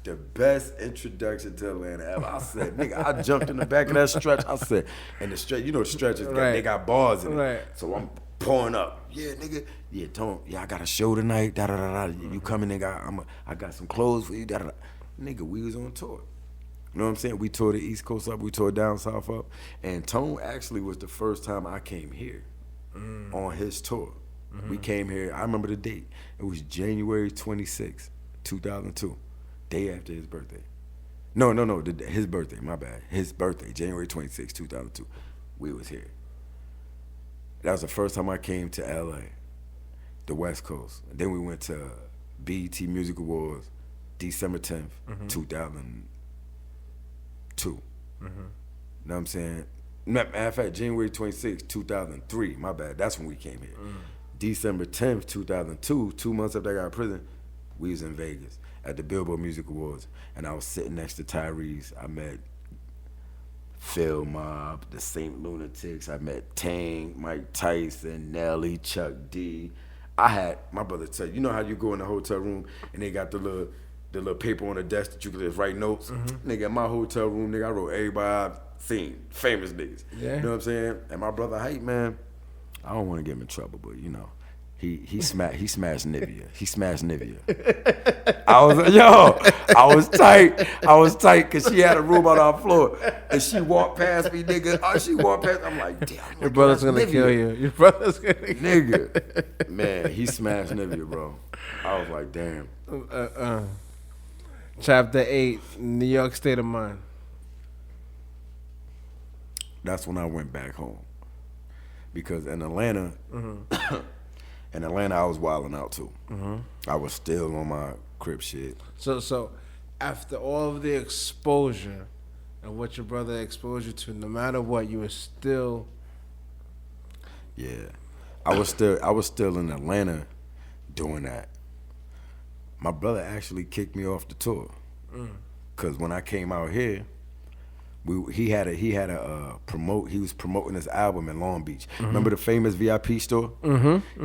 The best introduction to Atlanta ever. I said, nigga, I jumped in the back of that stretch. I said, and the stretch, you know the stretches, they got bars in it. Right. So I'm pouring up. Yeah, nigga. Yeah, Tone. Yeah, I got a show tonight. Da da da da. You coming, nigga? I got some clothes for you. Da da da. Nigga, we was on tour. You know what I'm saying? We toured the East Coast up. We toured down South up. And Tone actually was the first time I came here on his tour. We came here. I remember the date. It was January 26, 2002. Day after his birthday. No, his birthday, my bad. His birthday, January 26, 2002. We was here. That was the first time I came to LA, the West Coast. And then we went to BET Music Awards, December 10th, 2002. You know what I'm saying? Matter of fact, January 26, 2003, my bad. That's when we came here. December 10th, 2002, 2 months after I got out of prison, we was in Vegas at the Billboard Music Awards, and I was sitting next to Tyrese. I met Phil Mobb, the Saint Lunatics. I met Tang, Mike Tyson, Nelly, Chuck D. I had my brother tell you know how you go in the hotel room and they got the little paper on the desk that you can just write notes. Nigga, in my hotel room, nigga, I wrote everybody I've seen, famous niggas. Yeah. You know what I'm saying? And my brother Hype, man, I don't want to get him in trouble, but you know. He smashed Nivea. He smashed Nivea. I was tight because she had a room on our floor. And she walked past me, nigga. She walked past I'm like, damn. Your brother's going to kill you. Your brother's going to kill you. Nigga. Man, he smashed Nivea, bro. I was like, damn. Chapter 8, New York State of Mind. That's when I went back home. Because in Atlanta... In Atlanta, I was wilding out too. I was still on my crib shit. So, after all of the exposure and what your brother exposed you to, no matter what, you were still. Yeah, I was still in Atlanta doing that. My brother actually kicked me off the tour, cause when I came out here, he was promoting his album in Long Beach. Remember the famous VIP store?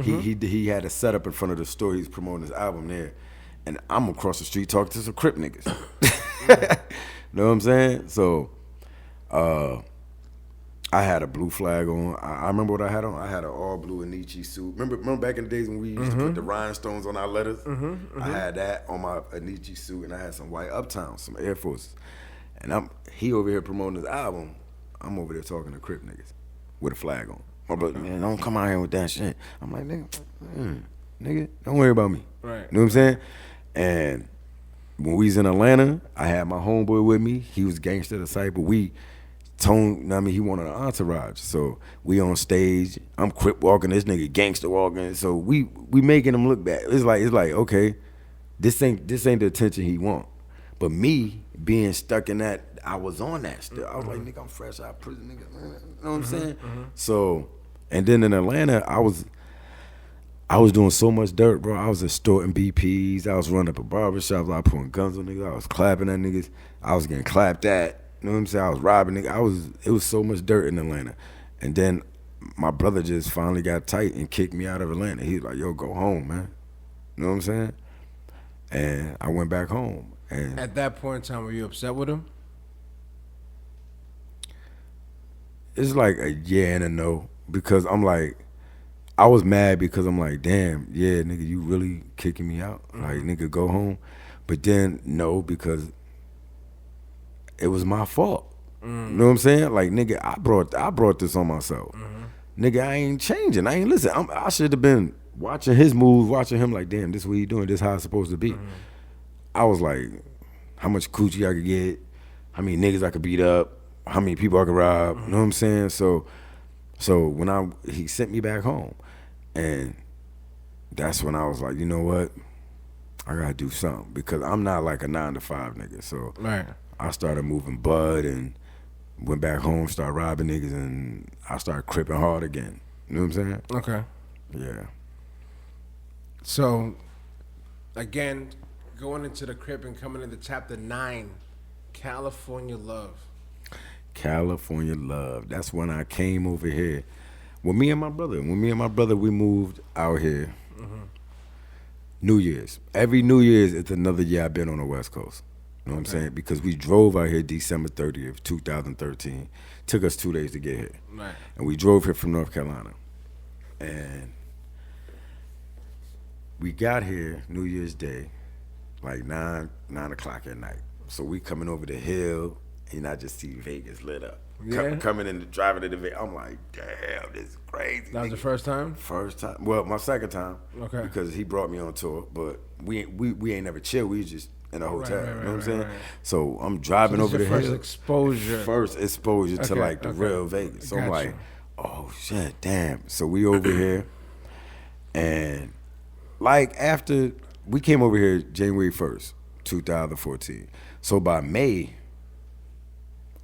He had a setup in front of the store. He was promoting his album there, and I'm across the street talking to some Crip niggas. Know what I'm saying? So, I had a blue flag on. I remember what I had on. I had an all blue Anichi suit. Remember back in the days when we used to put the rhinestones on our letters? I had that on my Anichi suit, and I had some white Uptown, some Air Forces. And he over here promoting his album. I'm over there talking to Crip niggas with a flag on. My brother, man, don't come out here with that shit. I'm like, nigga, don't worry about me. Right. You know what I'm saying? And when we was in Atlanta, I had my homeboy with me. He was gangster to the site, but we he wanted an entourage. So we on stage. I'm crip walking, this nigga gangster walking. So we making him look bad. It's like okay, this ain't the attention he want. But me being stuck in that, I was on that still. I was like, nigga, I'm fresh out of prison, nigga. You know what I'm saying? So, and then in Atlanta, I was doing so much dirt, bro. I was extorting BPs. I was running up a barbershop. I was putting guns on niggas. I was clapping at niggas. I was getting clapped at. You know what I'm saying? I was robbing niggas. It was so much dirt in Atlanta. And then my brother just finally got tight and kicked me out of Atlanta. He was like, yo, go home, man. You know what I'm saying? And I went back home. And at that point in time, were you upset with him? It's like a yeah and a no. Because I'm like, I was mad because I'm like, damn, yeah, nigga, you really kicking me out? Like, nigga, go home. But then, no, because it was my fault. You know what I'm saying? Like, nigga, I brought this on myself. Nigga, I ain't changing. I ain't listen. I should have been watching his moves, watching him like, damn, this what he doing. This how it's supposed to be. I was like, how much coochie I could get, how many niggas I could beat up, how many people I could rob. You know what I'm saying? So when he sent me back home, and that's when I was like, you know what? I gotta do something because I'm not like a 9-to-5 nigga. So Right. I started moving bud and went back home, started robbing niggas, and I started cripping hard again. You know what I'm saying? Okay. Yeah. So, again, going into the crib and coming into chapter 9, California Love. California Love. That's when I came over here. When me and my brother, we moved out here. New Year's. Every New Year's, it's another year I've been on the West Coast. You know what I'm saying? Because we drove out here December 30th, 2013. Took us 2 days to get here. Right. And we drove here from North Carolina. And we got here New Year's Day, like 9 o'clock at night. So we coming over the hill, and I just see Vegas lit up. Yeah. Coming in, driving into Vegas. I'm like, damn, this is crazy. That was the first time? First time. Well, my second time. Okay. Because he brought me on tour, but we ain't never chill. We was just in a hotel. Right, You know what I'm right, saying? right. So I'm driving over the hill. First exposure. First exposure to Okay, like the okay. real Vegas. So I'm Gotcha. like, oh shit, damn. So we over here, and like after we came over here January 1st, 2014. So by May,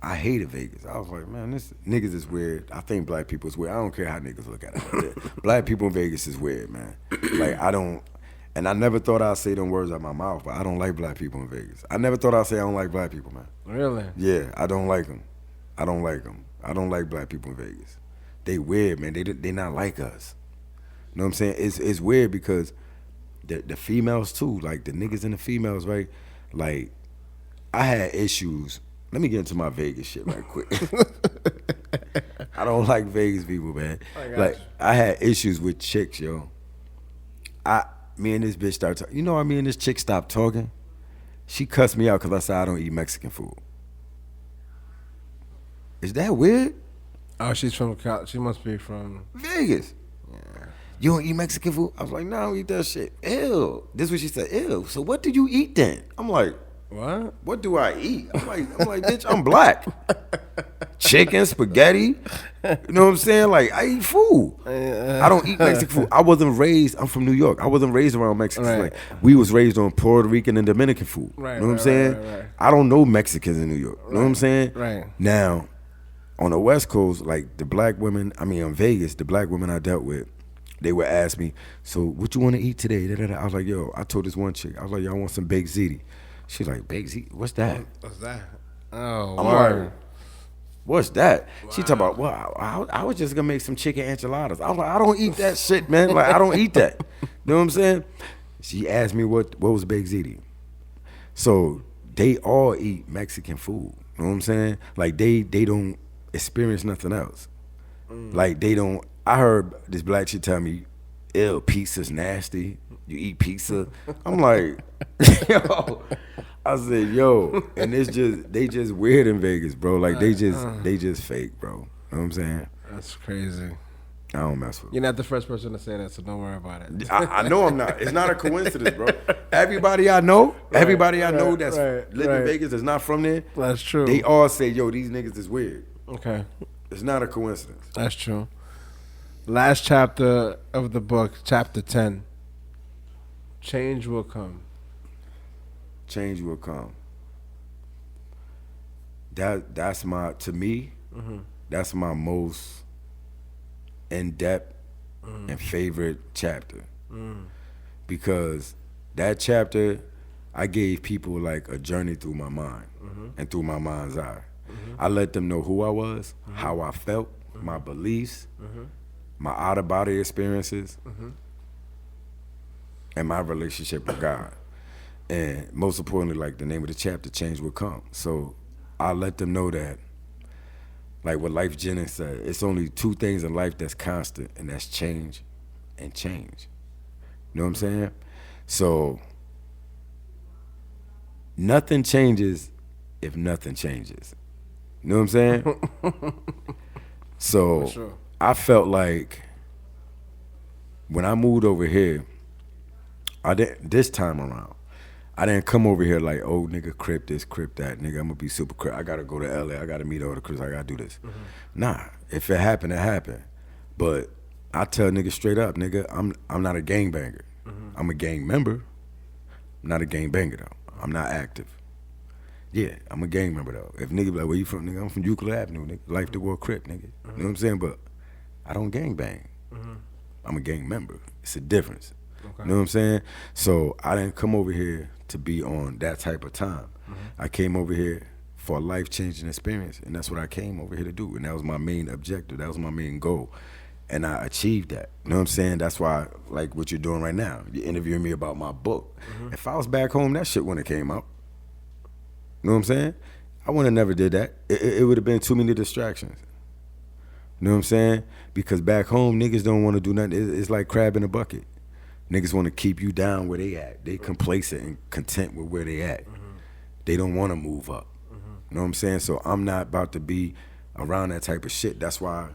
I hated Vegas. I was like, man, this niggas is weird. I think black people is weird. I don't care how niggas look at it. Black people in Vegas is weird, man. Like and I never thought I'd say them words out my mouth, but I don't like black people in Vegas. I never thought I'd say I don't like black people, man. Really? Yeah, I don't like them. I don't like black people in Vegas. They weird, man. They not like us. You know what I'm saying? It's weird because the females too, like the niggas and the females, right? Like I had issues. Let me get into my Vegas shit right quick. I don't like Vegas people, man. I had issues with chicks, yo. Me and this bitch started talking. You know how me and this chick stopped talking? She cussed me out because I said I don't eat Mexican food. Is that weird? Oh, she's from she must be from Vegas. Yeah. You don't eat Mexican food? I was like, no, I don't eat that shit. Ew. This is what she said. Ew. So what do you eat then? I'm like, what do I eat? I'm like, bitch, I'm black. Chicken, spaghetti. You know what I'm saying? Like, I eat food. I don't eat Mexican food. I'm from New York. I wasn't raised around Mexicans. Right. Like, we was raised on Puerto Rican and Dominican food. Right, you know what I'm right, saying? right. I don't know Mexicans in New York. You know what I'm saying? Right. Now, on the West Coast, like the black women, in Vegas, the black women I dealt with, they would ask me, so what you want to eat today? I was like, yo, I told this one chick, I was like, yo, I want some baked ziti. She's like, baked ziti? What's that? What's that? Oh, I'm word. like, what's that? Wow. She talking about, well, I was just gonna make some chicken enchiladas. I was like, I don't eat that shit, man. Like, I don't eat that. You know what I'm saying? She asked me what was baked ziti. So they all eat Mexican food. You know what I'm saying? Like they don't experience nothing else. Like they don't. I heard this black shit tell me, ew, pizza's nasty. You eat pizza? I'm like, yo. I said, yo, and they just weird in Vegas, bro. Like they just fake, bro. You know what I'm saying? That's crazy. I don't mess with You're not the first person to say that, so don't worry about it. I know I'm not. It's not a coincidence, bro. Everybody I know, that's living in Vegas that's not from there. That's true. They all say, yo, these niggas is weird. Okay. It's not a coincidence. That's true. Last chapter of the book, chapter 10. Change will come. Change will come. That's my, to me, that's my most in-depth and favorite chapter. Because that chapter, I gave people like a journey through my mind and through my mind's eye. I let them know who I was, how I felt, my beliefs, my out-of-body experiences, and my relationship with God. And most importantly, like the name of the chapter, change will come. So I let them know that, like what Life Jennings said, it's only two things in life that's constant, and that's change and change. You know what I'm saying? So nothing changes if nothing changes. You know what I'm saying? So sure. I felt like when I moved over here, this time around, I didn't come over here like, oh, nigga, crip this, crip that. Nigga, I'm going to be super crip. I got to go to L.A. I got to meet all the crips. I got to do this. Nah, if it happened, it happened. But I tell niggas straight up, nigga, I'm not a gangbanger. I'm a gang member. I'm not a gangbanger, though. I'm not active. Yeah, I'm a gang member, though. If nigga be like, where you from, nigga? I'm from Euclid Avenue, nigga. Life the World Crip, nigga. You know what I'm saying? But I don't gangbang. I'm a gang member. It's a difference. Okay. You know what I'm saying? So I didn't come over here to be on that type of time. I came over here for a life-changing experience, and that's what I came over here to do. And that was my main objective. That was my main goal. And I achieved that. You know what I'm saying? That's why, like what you're doing right now, you're interviewing me about my book. If I was back home, that shit wouldn't have came out. You know what I'm saying? I wouldn't have never did that. It would have been too many distractions. You know what I'm saying? Because back home, niggas don't want to do nothing. It's like crab in a bucket. Niggas want to keep you down where they at. They complacent and content with where they at. They don't want to move up. You know what I'm saying? So I'm not about to be around that type of shit. That's why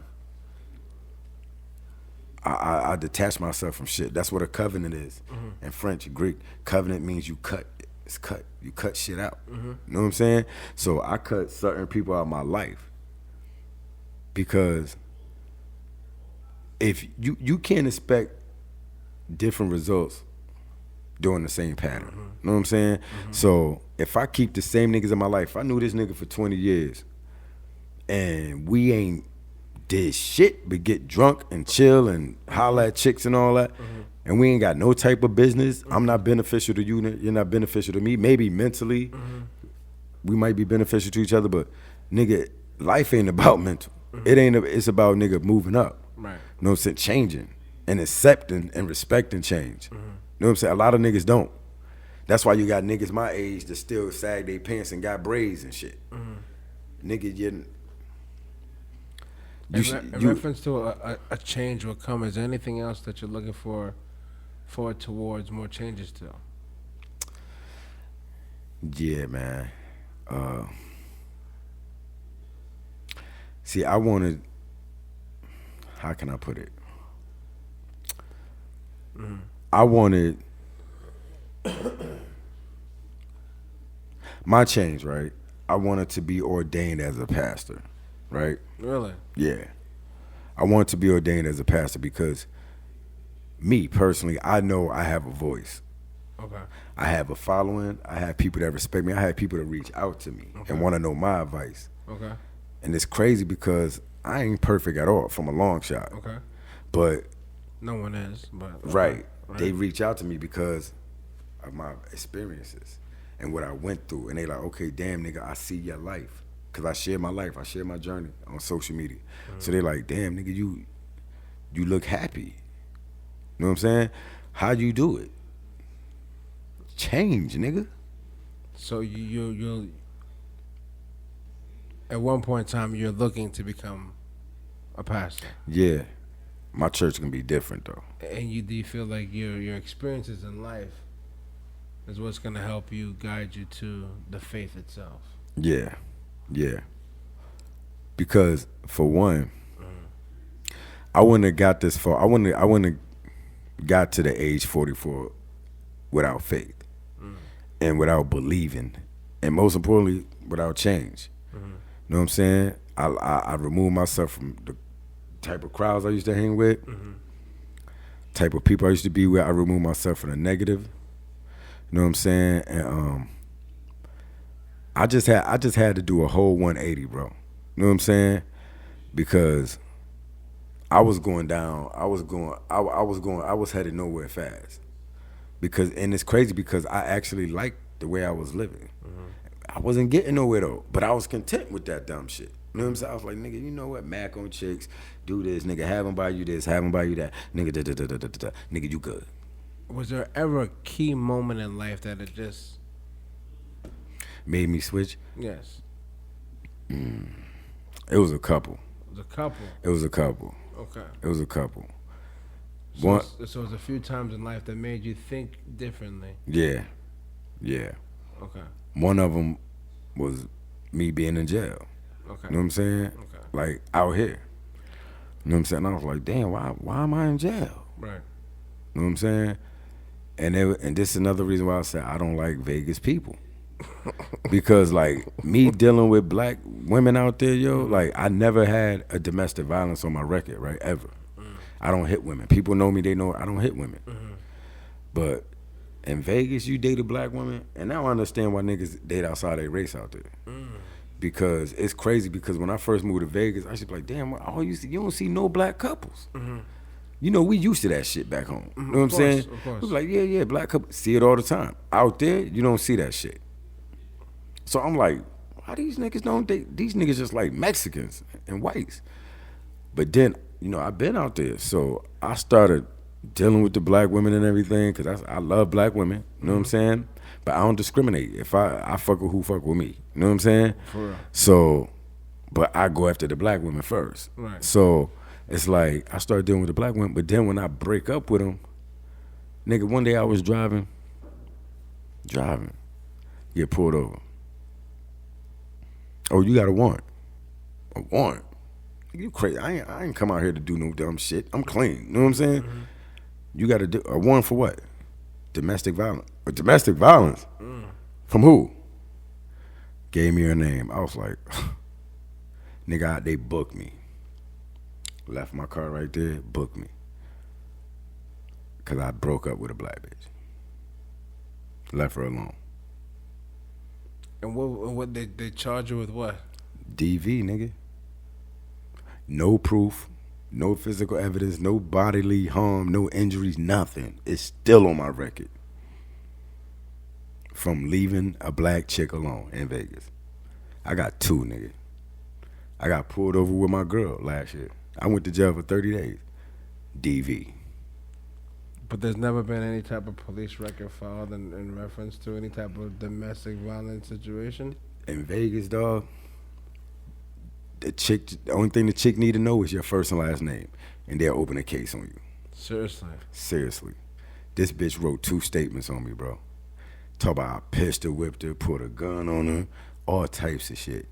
I detach myself from shit. That's what a covenant is. In French, Greek, covenant means you cut. It's cut. You cut shit out. You know what I'm saying? So I cut certain people out of my life because if you can't expect different results doing the same pattern. You know what I'm saying? So if I keep the same niggas in my life, if I knew this nigga for 20 years and we ain't did shit but get drunk and chill and holler at chicks and all that, and we ain't got no type of business, I'm not beneficial to you, you're not beneficial to me. Maybe mentally we might be beneficial to each other, but nigga, life ain't about mental. It's about nigga moving up. Right. You know what I'm saying? Changing and accepting and respecting change. You know what I'm saying? A lot of niggas don't. That's why you got niggas my age that still sag their pants and got braids and shit. Nigga, in reference to a change will come, is there anything else that you're looking forward towards more changes to? Yeah, man. See, I wanted, how can I put it? I wanted my change, right? I wanted to be ordained as a pastor, right? Really? Yeah. I wanted to be ordained as a pastor because me, personally, I know I have a voice. Okay. I have a following. I have people that respect me. I have people that reach out to me and want to know my advice. Okay. And it's crazy because I ain't perfect at all from a long shot. Okay. But no one is, but okay. Right. They reach out to me because of my experiences and what I went through. And they like, okay, damn, nigga, I see your life. Because I share my life. I share my journey on social media. So they like, damn, nigga, you look happy. You know what I'm saying? How you do it? Change, nigga. So you'll at one point in time, you're looking to become a pastor. Yeah. My church can be different, though. And do you feel like your experiences in life is what's going to help you, guide you to the faith itself? Yeah. Because, for one, I wouldn't have got this far. I wouldn't have got to the age 44 without faith and without believing, and most importantly, without change. You know what I'm saying? I removed myself from the type of crowds I used to hang with, type of people I used to be with. I removed myself from the negative. You know what I'm saying? And I just had to do a whole 180, bro. You know what I'm saying? Because I was going down. I was headed nowhere fast. And it's crazy because I actually liked the way I was living. I wasn't getting nowhere though, but I was content with that dumb shit. You know what I'm saying? I was like, nigga, you know what? Mac on chicks, do this, nigga, have them buy you this, have them buy you that, nigga, nigga, you good. Was there ever a key moment in life that it just made me switch? Yes. It was a couple. It was a couple. It was a couple. Okay. It was a couple. So it was a few times in life that made you think differently. Yeah. Okay. One of them was me being in jail. Okay. You know what I'm saying? Okay. Like out here. You know what I'm saying? I was like, damn, why am I in jail? Right. You know what I'm saying? And this is another reason why I said I don't like Vegas people. Because like me dealing with black women out there, yo, like I never had a domestic violence on my record, right? Ever. I don't hit women. People know me, they know I don't hit women. But in Vegas, you date a black woman, and now I understand why niggas date outside their race out there. Because it's crazy, because when I first moved to Vegas, I should be like, damn, you don't see no black couples. You know, we used to that shit back home. You know what I'm saying? Of course. We was like, yeah, black couples. See it all the time. Out there, you don't see that shit. So I'm like, why these niggas don't date? These niggas just like Mexicans and whites. But then, you know, I've been out there. So I started dealing with the black women and everything, because I love black women. You know what I'm saying? But I don't discriminate. If I fuck with who fuck with me. You know what I'm saying? For real. So, but I go after the black women first. Right. So it's like I started dealing with the black women, but then when I break up with them, nigga, one day I was driving, get pulled over. Oh, you got a warrant? A warrant? You crazy? I ain't come out here to do no dumb shit. I'm clean. You know what I'm saying? You got to do a warrant for what? Domestic violence. Domestic violence? From who? Gave me her name. I was like, nigga, they booked me. Left my car right there, booked me. Because I broke up with a black bitch. Left her alone. And what they charge you with what? DV, nigga. No proof, no physical evidence, no bodily harm, no injuries, nothing. It's still on my record. From leaving a black chick alone in Vegas. I got 2, nigga. I got pulled over with my girl last year. I went to jail for 30 days. DV. But there's never been any type of police record filed in reference to any type of domestic violence situation? In Vegas, dog, the only thing the chick need to know is your first and last name, and they'll open a case on you. Seriously. This bitch wrote 2 statements on me, bro. Talk about I pistol whipped her, put a gun on her, all types of shit.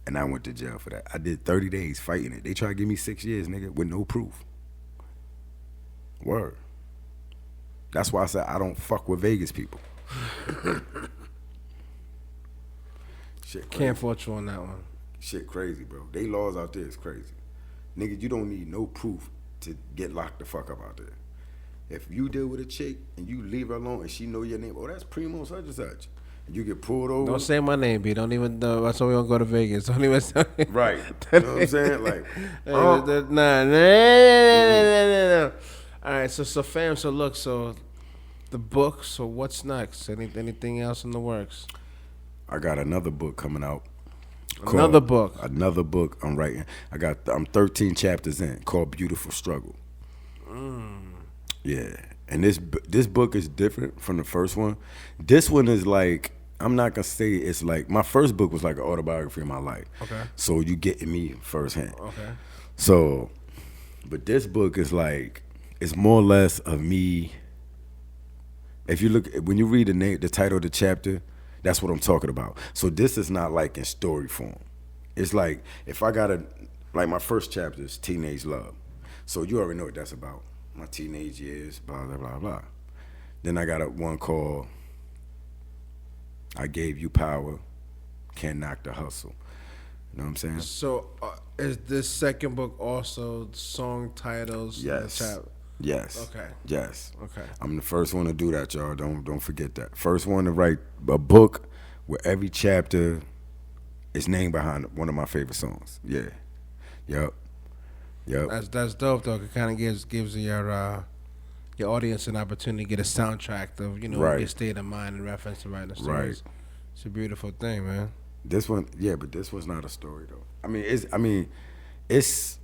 And I went to jail for that. I did 30 days fighting it. They tried to give me 6 years, nigga, with no proof. Word. That's why I said I don't fuck with Vegas people. Shit crazy. Can't fault you on that one. Shit crazy, bro. They laws out there is crazy. Nigga, you don't need no proof to get locked the fuck up out there. If you deal with a chick and you leave her alone and she know your name, oh, that's Primo such and such, and you get pulled over. Don't say my name, B. Don't even know. That's why we don't go to Vegas. Don't even say right. You know what I'm saying? Like, no. All right, so fam, so look, so the book, so what's next? Anything else in the works? I got another book coming out. Another book I'm writing. I'm 13 chapters in, called Beautiful Struggle. Yeah, and this book is different from the first one. This one is like, I'm not gonna say it's like, my first book was like an autobiography of my life. Okay. So you getting me firsthand. Okay. So, but this book is like, it's more or less of me. If you look, when you read the title of the chapter, that's what I'm talking about. So this is not like in story form. It's like, if I gotta, like my first chapter is teenage love. So you already know what that's about. My teenage years, blah, blah, blah, blah. Then I got one called I Gave You Power, Can't Knock the Hustle. You know what I'm saying? So is this second book also song titles? Yes. Yes. Okay. Yes. Okay. I'm the first one to do that, y'all. Don't forget that. First one to write a book where every chapter is named behind one of my favorite songs. Yeah. Yep. That's dope though. It kind of gives your audience an opportunity to get a soundtrack of Right. your state of mind in reference to writing the stories. Right. It's a beautiful thing, man. This one, yeah, but this one's not a story though. It's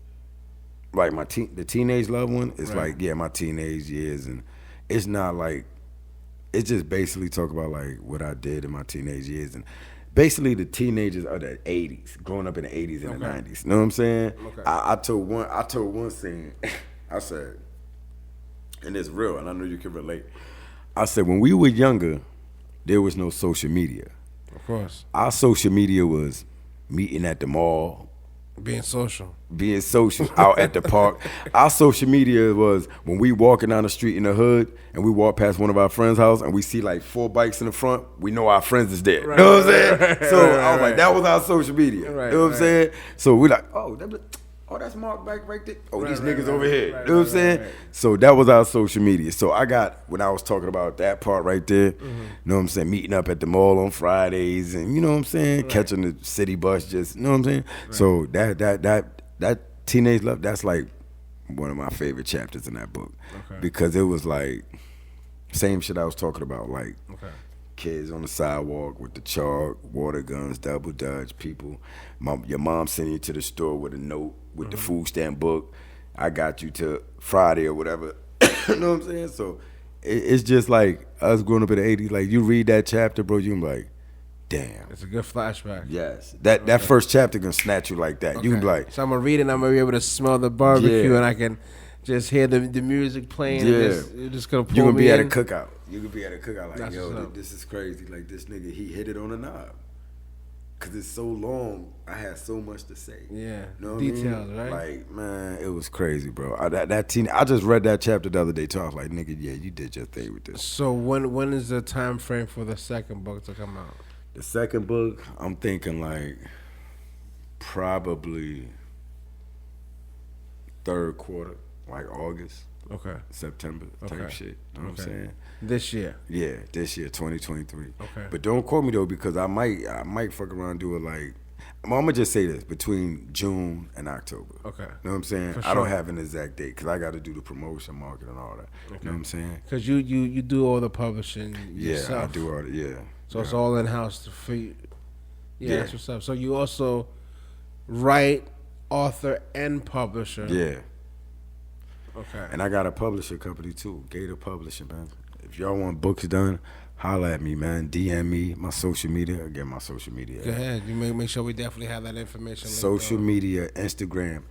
like the teenage love one. It's Right. like my teenage years, and it's not like it's just basically talk about like what I did in my teenage years, and basically the teenagers of the '80s, growing up in the '80s and the '90s. You know what I'm saying? Okay. I told one scene. I said, and it's real, and I know you can relate. I said when we were younger, there was no social media. Of course. Our social media was meeting at the mall, Being social. out at the park. Our social media was when we walking down the street in the hood and we walk past one of our friends' house and we see like 4 bikes in the front, we know our friends is there. Right, You know what I'm saying? right, So right, I was like, that was our social media. Right, you know what I'm right. saying? So we like, that's Mark back right there. Oh, Right, these right, niggas right, over here. right, you know what I'm right, saying? right. So that was our social media. So when I was talking about that part right there, Mm-hmm. you know what I'm saying, meeting up at the mall on Fridays and you know what I'm saying, catching the city bus, just you know what I'm saying? Right. So that teenage love, that's like one of my favorite chapters in that book. Okay. Because it was like same shit I was talking about, like Okay. kids on the sidewalk with the chalk, water guns, double dutch, people. Your mom sending you to the store with a note with the food stamp book. I got you to Friday or whatever. You know what I'm saying? So it's just like us growing up in the '80s. Like you read that chapter, bro, you like, damn. It's a good flashback. Yes, that first chapter gonna snatch you like that. You can be like, so I'm gonna read it. And I'm gonna be able to smell the barbecue, Yeah. and I can just hear the music playing. Yeah. And you're just gonna pull you gonna me be at a in. cookout. You could be at a cookout like, That's yo, what's up. this is crazy. Like this nigga, he hit it on the knob. Cause it's so long, I had so much to say. Yeah, You know what details, I mean? right? Like, man, it was crazy, bro. I just read that chapter the other day too. I was like, nigga, yeah, you did your thing with this. So when is the time frame for the second book to come out? The second book, I'm thinking like probably third quarter, like August, Okay. September type Okay. shit. You know what I'm saying? This year. Yeah, this year, 2023. Okay. But don't quote me though, because I might fuck around and do it like. I'm gonna just say this between June and October. Okay. You know what I'm saying? For I don't sure. have an exact date because I got to do the promotion, market, and all that. You know what I'm saying? Because you do all the publishing Yeah, yourself. I do all that. Yeah. So it's Yeah. all in house for you. Yeah, Yeah. that's what's up. So you also write, author, and publisher. Yeah. Okay. And I got a publisher company too, Gator Publishing, man. If y'all want books done, holla at me, man. DM me, my social media. Again, my social media. Go ahead. You make sure we definitely have that information. linked Social up. media, Instagram,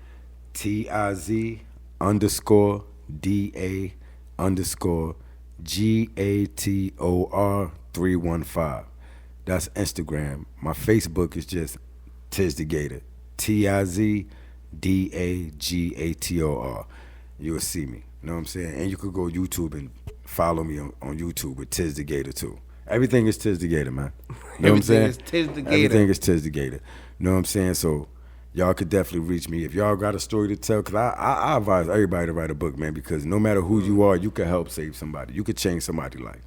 TIZ_DA_GATOR315. That's Instagram. My Facebook is just Tiz the Gator. TIZDAGATOR. You'll see me. You know what I'm saying? And you could go YouTube and follow me on YouTube with Tiz the Gator too. Everything is Tiz the Gator, man. You know what I'm saying? Everything is Tiz the Gator. Everything is Tiz the Gator. You know what I'm saying? So y'all could definitely reach me if y'all got a story to tell. Cause I advise everybody to write a book, man. Because no matter who you are, you can help save somebody. You could change somebody's life.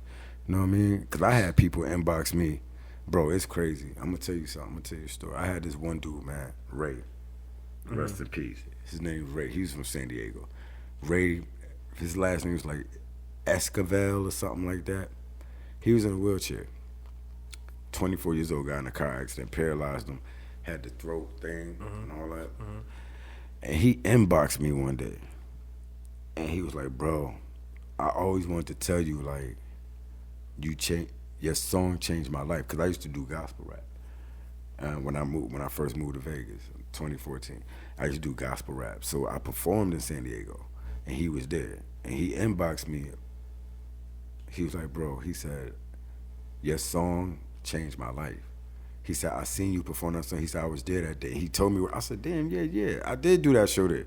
You know what I mean? Cause I had people inbox me, bro. It's crazy. I'm gonna tell you something. I'm gonna tell you a story. I had this one dude, man, Ray. Rest in peace. His name was Ray. He was from San Diego. Ray, his last name was like Esquivel or something like that. He was in a wheelchair. 24 years old, got in a car accident, paralyzed him, had the throat thing and all that. And he inboxed me one day. And he was like, bro, I always wanted to tell you, like, your song changed my life. Because I used to do gospel rap. When I first moved to Vegas, 2014, I used to do gospel rap. So I performed in San Diego, and he was there. And he inboxed me. He was like, bro, he said, your song changed my life. He said, I seen you perform that song. He said, I was there that day. He told me, I said, damn, yeah, I did do that show there.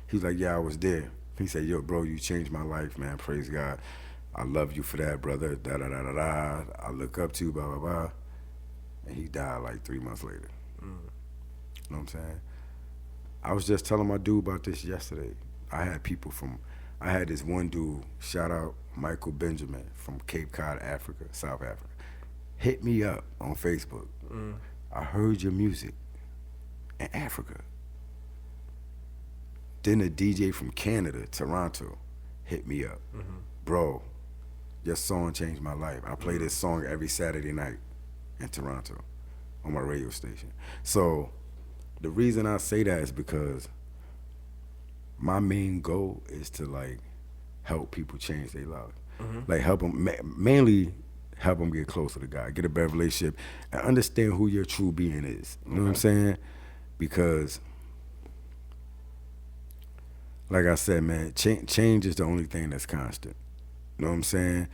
He's like, yeah, I was there. He said, yo, bro, you changed my life, man. Praise God. I love you for that, brother. Da da da da da. I look up to you, blah blah blah. And he died like 3 months later. You know what I'm saying? I was just telling my dude about this yesterday. I had this one dude, shout out Michael Benjamin from Cape Cod, Africa, South Africa, hit me up on Facebook. I heard your music in Africa. Then a DJ from Canada, Toronto, hit me up. Bro, your song changed my life. I play this song every Saturday night in Toronto on my radio station. So the reason I say that is because my main goal is to like help people change their lives. Like help them, mainly help them get closer to God, get a better relationship, and understand who your true being is. You know what I'm saying? Because like I said, man, change is the only thing that's constant. You know what I'm saying?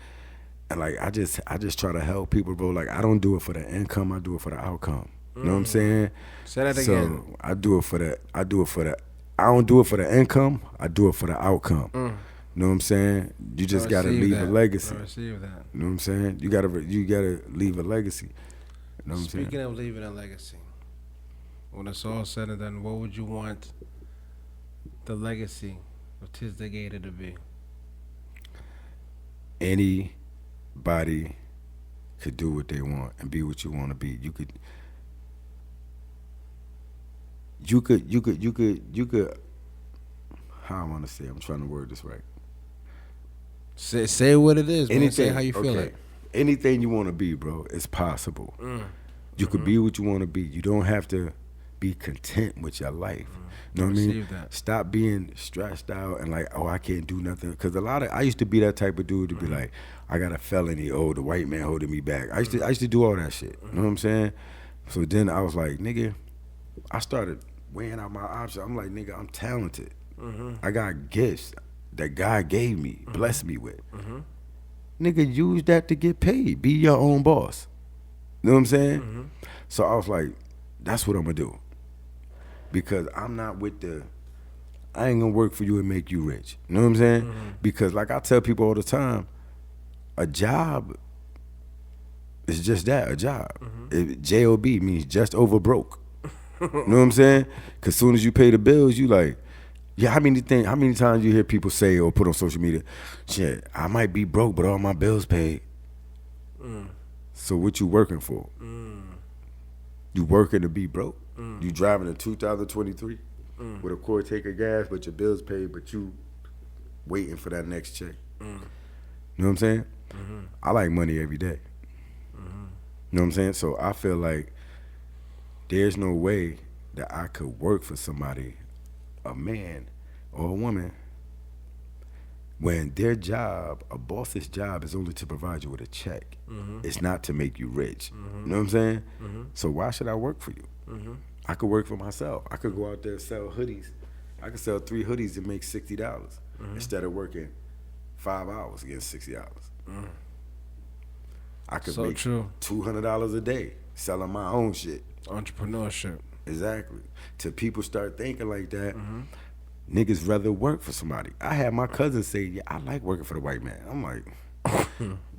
And like I just try to help people, bro. Like I don't do it for the income, I do it for the outcome. You know what I'm saying? Say that so again. I do it for the I don't do it for the income, I do it for the outcome. You know what I'm saying? You just gotta leave a legacy. I receive that. You know what I'm saying? You gotta leave a legacy. You know what I'm saying? Speaking of leaving a legacy, when it's all said and done, what would you want the legacy of Tis the Gator to be? Anybody could do what they want and be what you want to be. You could. How I want to say? I'm trying to word this right. Say what it is. Man. Say how you feel okay. it. Anything you want to be, bro, it's possible. You could be what you want to be. You don't have to be content with your life. You know what I mean? That. Stop being stressed out and like, oh, I can't do nothing. Because I used to be that type of dude to be like, I got a felony. Oh, the white man holding me back. I used to do all that shit. You know what I'm saying? So then I was like, nigga, I started weighing out my options. I'm like, nigga, I'm talented. I got gifts that God gave me, blessed me with. Nigga, use that to get paid. Be your own boss. You know what I'm saying? So I was like, that's what I'm gonna do. Because I'm not I ain't gonna work for you and make you rich. You know what I'm saying? Because like I tell people all the time, a job is just that, a job. J-O-B means just over broke. You know what I'm saying? Because soon as you pay the bills, you like, yeah, how many times you hear people say or put on social media, shit, I might be broke, but all my bills paid. So what you working for? You working to be broke? You driving a 2023 with a quarter tank of gas, but your bills paid, but you waiting for that next check. You know what I'm saying? I like money every day. You know what I'm saying? So I feel like there's no way that I could work for somebody, a man or a woman, when their job, a boss's job, is only to provide you with a check. It's not to make you rich. You know what I'm saying? So why should I work for you? I could work for myself. I could go out there and sell hoodies. I could sell 3 hoodies and make $60 instead of working 5 hours to get $60. I could make $200 a day selling my own shit. Entrepreneurship. Exactly. Till people start thinking like that, niggas rather work for somebody. I had my cousin say, yeah, I like working for the white man. I'm like,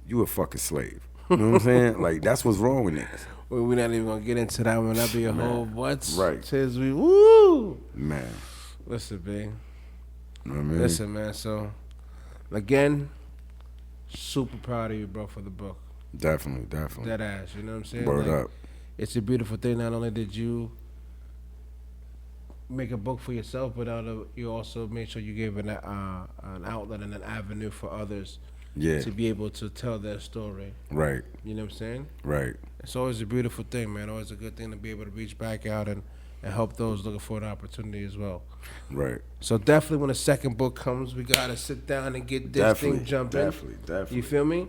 you a fucking slave. You know what I'm saying? Like, that's what's wrong with niggas. Well, we're not even going to get into that one. That'll be a whole what's. Right. Says we, woo! Man. Listen, B. You know what I mean? Listen, man. So, again, super proud of you, bro, for the book. Definitely. That ass, you know what I'm saying? Word like, up. It's a beautiful thing. Not only did you make a book for yourself, but you also made sure you gave an outlet and an avenue for others to be able to tell their story. Right. You know what I'm saying? Right. It's always a beautiful thing, man. Always a good thing to be able to reach back out and help those looking for an opportunity as well. Right. So definitely when the second book comes, we got to sit down and get this thing jumping. Definitely. You feel me?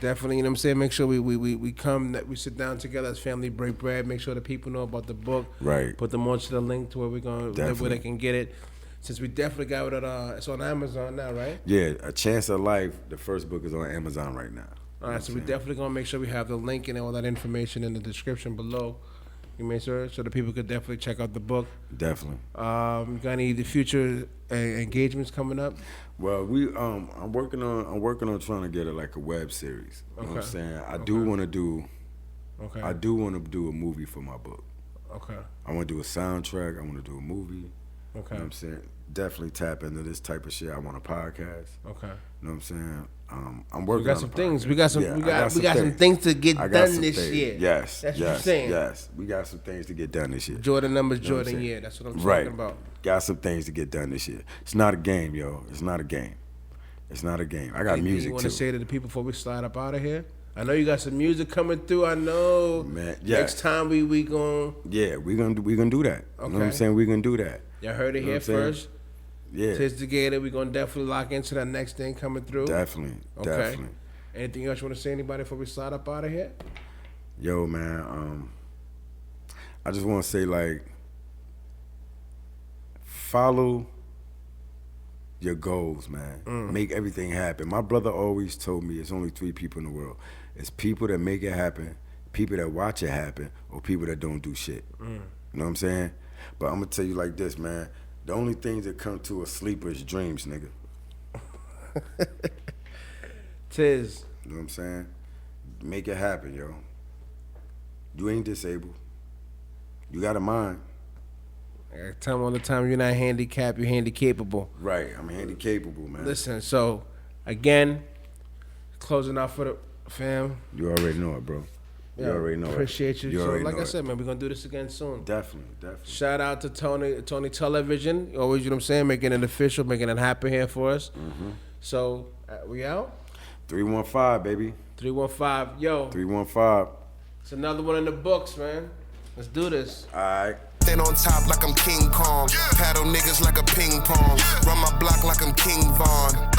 Definitely, you know what I'm saying? Make sure we sit down together as family, break bread, make sure that people know about the book. Right. Put them onto the link to where they can get it. Since we definitely got it it's on Amazon now, right? Yeah, A Chance of Life, the first book is on Amazon right now. All right, so we definitely going to make sure we have the link and all that information in the description below. You made sure so the people could definitely check out the book. Definitely. You got any future engagements coming up? Well, I'm working on trying to get a web series. You know what I'm saying? I do want to do a movie for my book. Okay. I want to do a soundtrack. I want to do a movie. Okay. You know what I'm saying? Definitely tap into this type of shit. I want a podcast. Okay. You know what I'm saying? I'm working. We got on some a things. podcast. We got some. Yeah, we got some things to get done this year. Yes. That's yes, what you're saying. Yes. We got some things to get done this year. Jordan numbers, You know what I'm Jordan saying? year. That's what I'm Right. talking about. Got some things to get done this year. It's not a game, yo. It's not a game. It's not a game. I got Anything music you want too. to say to the people before we slide up out of here? I know you got some music coming through. I know. Man, yeah. Next time we gon' Yeah, we gonna do that. You know what I'm Okay. saying? We gonna do that. y'all heard it You know here what I'm saying? first. Yeah, Tiz the Gator. We gonna definitely lock into that next thing coming through. definitely, Okay. definitely. Anything else you want to say, anybody, before we slide up out of here? Yo, man, I just want to say, follow your goals, man. Make everything happen. My brother always told me it's only 3 people in the world. It's people that make it happen, people that watch it happen, or people that don't do shit. You know what I'm saying? But I'm going to tell you like this, man. The only things that come to a sleeper is dreams, nigga. Tiz. You know what I'm saying? Make it happen, yo. You ain't disabled. You got a mind. I tell them all the time, you're not handicapped, you're handy-capable. Right, I'm handy capable, man. Listen, so, again, closing out for the fam. You already know it, bro. You already know appreciate it. you. So, already like know I it. said, man, we're going to do this again soon. Definitely, definitely. Shout out to Tony Television. Always, you know what I'm saying, making it official, making it happen here for us. So, we out? 315, baby. 315. Yo, 315. it's another one in the books, man. Let's do this. All right. Stand on top like I'm King Kong. Paddle niggas like a ping pong. Run my block like I'm King Von.